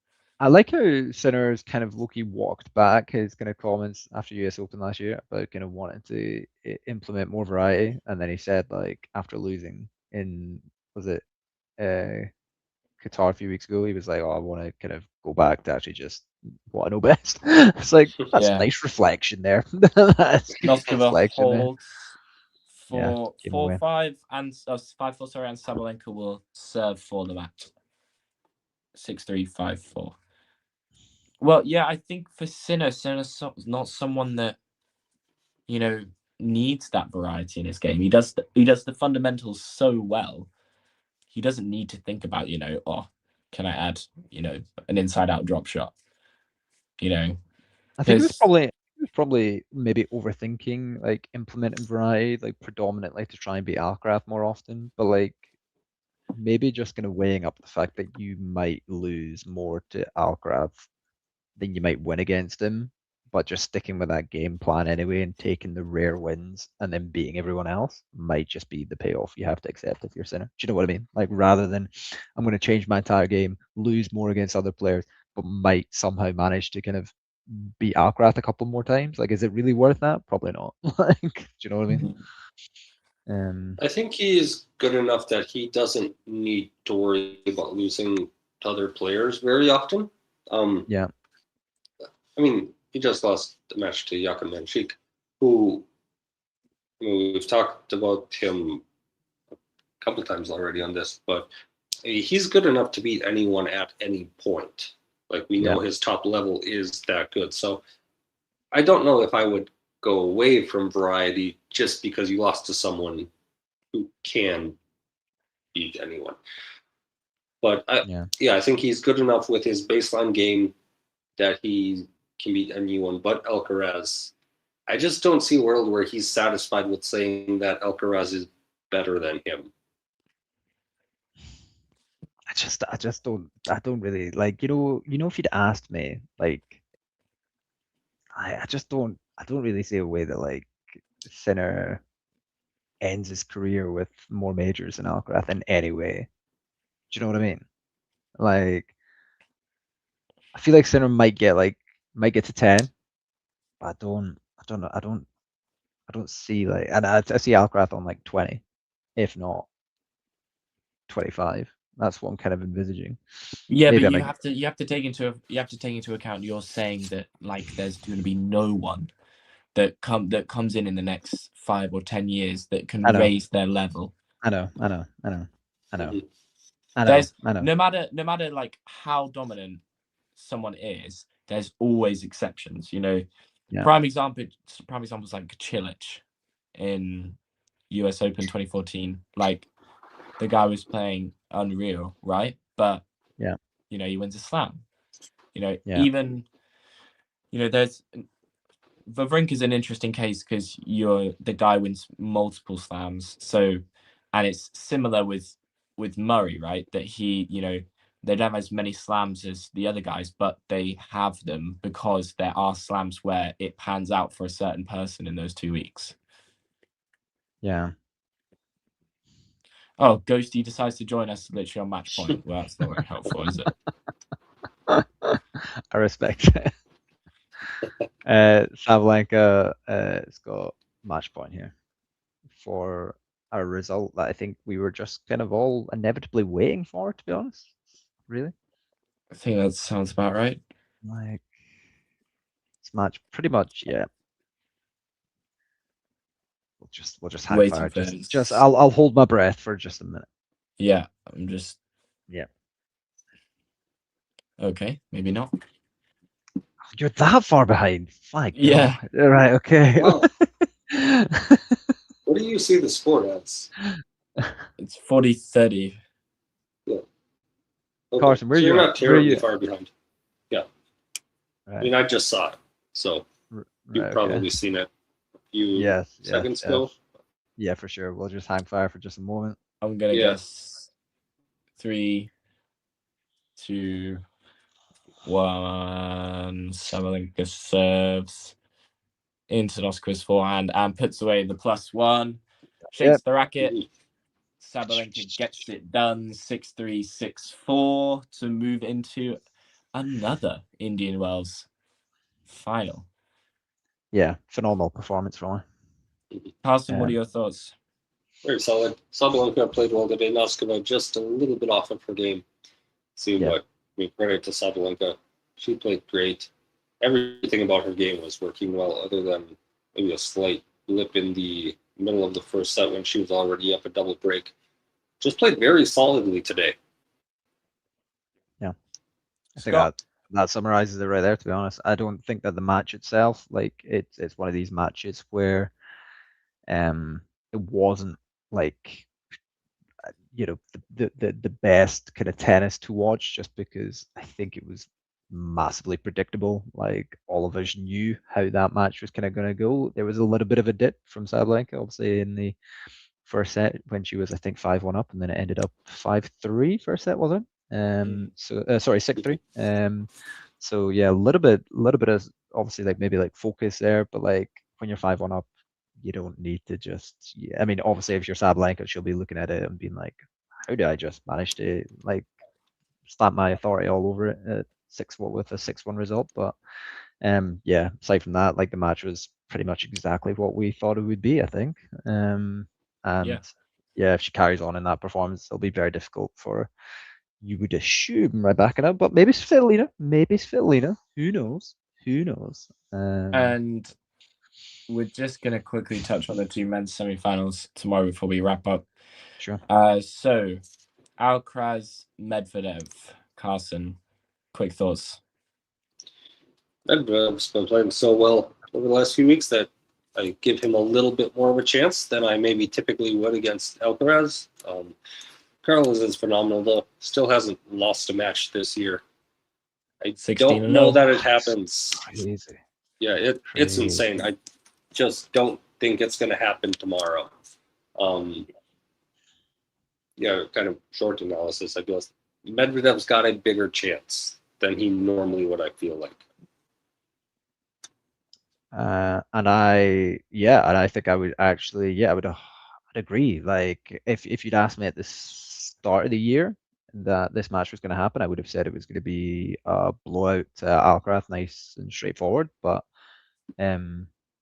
I like how Sinner's kind of low-key walked back his kind of comments after US Open last year about kind of wanting to implement more variety, and then he said like after losing in was it Qatar a few weeks ago, he was like, "Oh, I want to kind of go back to actually just what I know best." It's like that's Yeah. nice reflection there. That's good Noskova reflection there. holds for game away. 4-5 and 5-4, sorry, and Sabalenka will serve for the match. 6-3, 5-4. Well, yeah, I think for Sinner's not someone that needs that variety in his game. He does the fundamentals so well. He doesn't need to think about, oh, can I add, an inside-out drop shot? I think it was probably maybe overthinking like implementing variety like predominantly to try and beat Alcaraz more often, but like maybe just kind of weighing up the fact that you might lose more to Alcaraz than you might win against him, but just sticking with that game plan anyway and taking the rare wins and then beating everyone else might just be the payoff you have to accept if you're Sinner. Do you know what I mean? Like rather than I'm going to change my entire game, lose more against other players, but might somehow manage to kind of beat Alcaraz a couple more times. Like, is it really worth that? Probably not. Like, do you know what I mean? I think he is good enough that he doesn't need to worry about losing to other players very often. Yeah. I mean, he just lost the match to Jakub Menchik, who we've talked about him a couple times already on this, but he's good enough to beat anyone at any point. Like we know his top level is that good. So I don't know if I would go away from variety just because you lost to someone who can beat anyone. But I think he's good enough with his baseline game that he can beat anyone but Alcaraz. I just don't see a world where he's satisfied with saying that Alcaraz is better than him. I don't really like, if you'd asked me, like, I don't really see a way that like Sinner ends his career with more majors than Alcaraz in any way. Do you know what I mean? Like, I feel like Sinner might get to 10, but I don't know. I don't see like, and I see Alcaraz on like 20, if not 25. That's what I'm kind of envisaging. Yeah, maybe but you have to take into account you're saying that like there's going to be no one that comes in the next 5 or 10 years that can raise their level. I know. No matter like how dominant someone is, there's always exceptions. Prime examples like Cilic in US Open 2014. Like the guy was playing unreal, right? But he wins a slam. Even there's Wawrinka's an interesting case because the guy wins multiple slams. So, and it's similar with Murray, right? That he, they don't have as many slams as the other guys, but they have them because there are slams where it pans out for a certain person in those 2 weeks. Yeah. Oh, Ghosty decides to join us literally on match point. Well, that's not very helpful, is it? I respect it. Sabalenka has got match point here for a result that I think we were just kind of all inevitably waiting for, to be honest. Really? I think that sounds about right. Like, it's match pretty much, yeah. We'll just hang fire. I'll hold my breath for just a minute. Yeah, I'm just. Yeah. Okay, maybe not. You're that far behind. My Yeah. God. Right. Okay. Wow. What do you see the score as? It's 40-30. Yeah. Okay. Carson, where so are you're you not at? Where are terribly you? far behind. Yeah. Right. I mean, I just saw it, so you've probably seen it a few seconds ago. Yeah, for sure. We'll just hang fire for just a moment. I'm gonna guess 3, 2, 1. Sabalenka serves into Noskova's forehand and puts away the +1. Shakes the racket. Sabalenka gets it done 6-3, 6-4 to move into another Indian Wells final. Yeah, phenomenal performance from her. Carson, what are your thoughts? Very solid. Sabalenka played well today. Noskova just a little bit off of her game. But credit to Sabalenka. She played great. Everything about her game was working well, other than maybe a slight blip in the middle of the first set when she was already up a double break. Just played very solidly today. Yeah. I think that summarizes it right there, to be honest. I don't think that the match itself, like it's one of these matches where it wasn't like the best kind of tennis to watch, just because I think it was massively predictable. Like all of us knew how that match was kind of going to go. There was a little bit of a dip from Sabalenka, obviously, in the first set when she was, I think, 5-1 up, and then it ended up 5-3 first set, was it? Sorry, 6-3. So yeah, a little bit of obviously like maybe like focus there, but like when you're 5-1 up, you don't need to just. I mean, obviously, if you're Sabalenka, she'll be looking at it and being like, "How did I just manage to like stamp my authority all over it at 6-1 with a 6-1 result?" But yeah, aside from that, like the match was pretty much exactly what we thought it would be, I think. And yeah, if she carries on in that performance, it'll be very difficult for. You would assume Rebecca, but maybe it's Svitolina. Who knows? Who knows? And we're just going to quickly touch on the two men's semi-finals tomorrow before we wrap up. Sure. So, Alcaraz, Medvedev, Carson, quick thoughts. Medvedev's been playing so well over the last few weeks that I give him a little bit more of a chance than I maybe typically would against Alcaraz. Carlos is phenomenal, though. Still hasn't lost a match this year. I don't know that it happens. Crazy. Yeah, it's insane. I just don't think it's going to happen tomorrow. Yeah, kind of short analysis, I guess. Medvedev's got a bigger chance than he normally would, I feel like. And I think I would actually, I'd agree. Like if you'd asked me at the start of the year that this match was going to happen, I would have said it was going to be a blowout to Alcaraz, nice and straightforward. But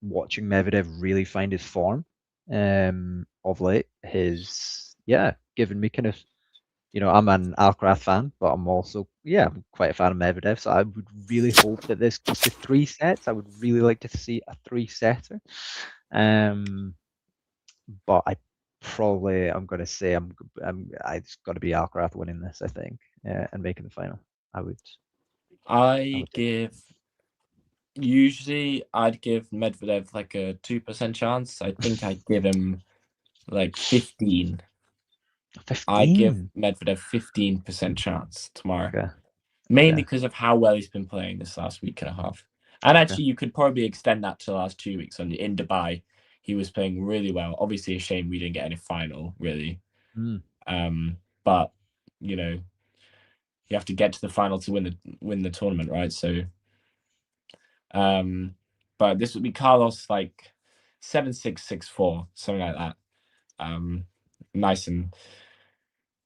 watching Medvedev really find his form of late has given me kind of, I'm an Alcaraz fan, but I'm also quite a fan of Medvedev. So I would really hope that this goes to 3 sets. I would really like to see a 3-setter. But I'm going to say it's got to be Alcaraz winning this, I think, and making the final. Usually I'd give Medvedev like a 2% chance. I think I'd give him like 15. I'd give Medvedev 15% chance tomorrow. Okay. Mainly because of how well he's been playing this last week and a half. And actually, you could probably extend that to the last 2 weeks. In Dubai, he was playing really well. Obviously, a shame we didn't get any final, really. But, you have to get to the final to win the tournament, right? So, but this would be Carlos like 7-6, 6-4, something like that. Nice, and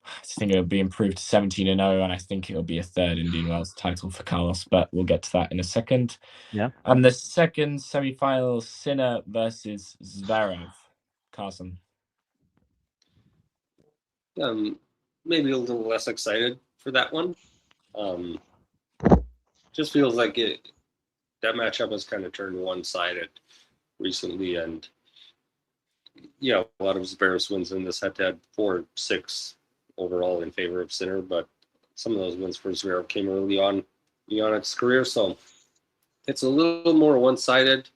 I think it'll be improved to 17-0, and I think it'll be a third Indian Wells title for Carlos, but we'll get to that in a second. Yeah. And the second semi-final, Sinner versus Zverev. Carson. Maybe a little less excited for that one. Just feels like that matchup has kind of turned one-sided recently, and a lot of Zverev's wins in this head-to-head 4-6 overall in favor of Sinner, but some of those wins for Zverev came early on in Jannik's career, so it's a little more one-sided.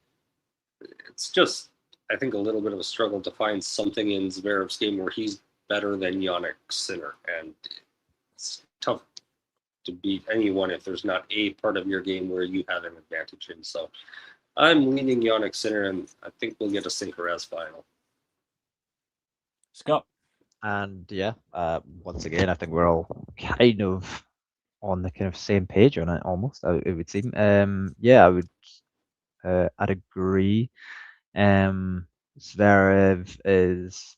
It's just, I think, a little bit of a struggle to find something in Zverev's game where he's better than Jannik Sinner, and it's tough to beat anyone if there's not a part of your game where you have an advantage in. So I'm leaning Jannik Sinner, and I think we'll get a Sinker-as final. Scott? And yeah, once again, I think we're all kind of on the kind of same page on it, almost, it would seem. Yeah, I'd agree. Zverev is,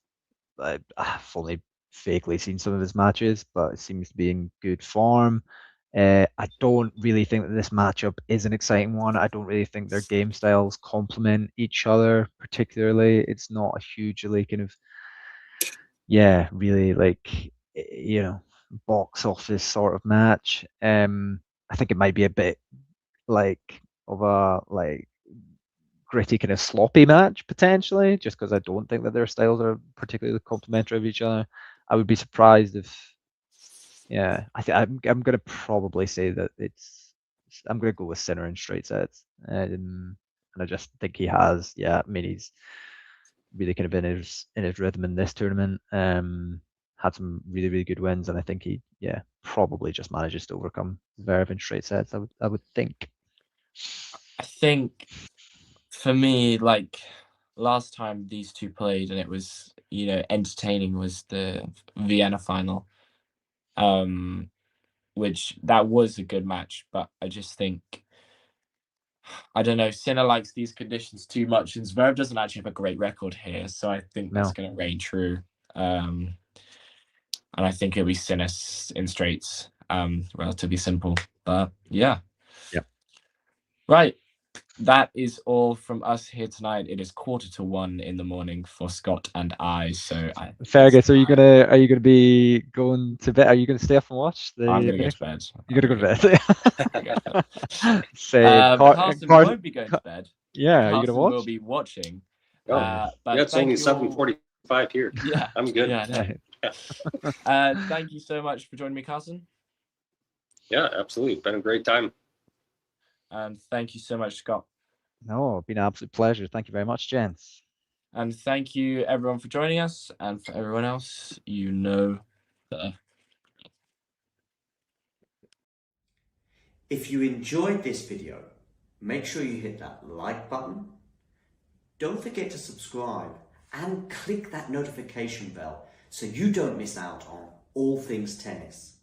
I've only vaguely seen some of his matches, but it seems to be in good form. I don't really think that this matchup is an exciting one. I don't really think their game styles complement each other particularly. It's not a hugely kind of, really like, box office sort of match. I think it might be a bit like of a gritty kind of sloppy match potentially, just because I don't think that their styles are particularly complementary of each other. I would be surprised if, I'm going to probably say that I'm going to go with Sinner in straight sets, and I just think he has, he's really kind of been in his rhythm in this tournament. Had some really, really good wins, and I think he probably just manages to overcome Zverev in straight sets. I would think. I think for me, like last time these two played and it was, entertaining, was the Vienna final. Which that was a good match, but I just think, I don't know, Sinner likes these conditions too much, and Zverev doesn't actually have a great record here, so I think that's going to reign true. And I think it'll be Sinner in straights. Relatively simple, but yeah. Right. That is all from us here tonight. It is 1:45 in the morning for Scott and I. So Fergus, are you gonna be going to bed? Are you gonna stay up and watch? I'm gonna go to bed. You're gonna go to bed. Same. Carson won't be going to bed. Yeah, are you Carson gonna watch? will be watching. But it's only 7:45 here. Yeah, I'm good. Yeah, thank you so much for joining me, Carson. Yeah, absolutely. Been a great time. And thank you so much, Scott. No, it's been an absolute pleasure. Thank you very much, gents. And thank you, everyone, for joining us. And for everyone else, If you enjoyed this video, make sure you hit that like button. Don't forget to subscribe and click that notification bell so you don't miss out on all things tennis.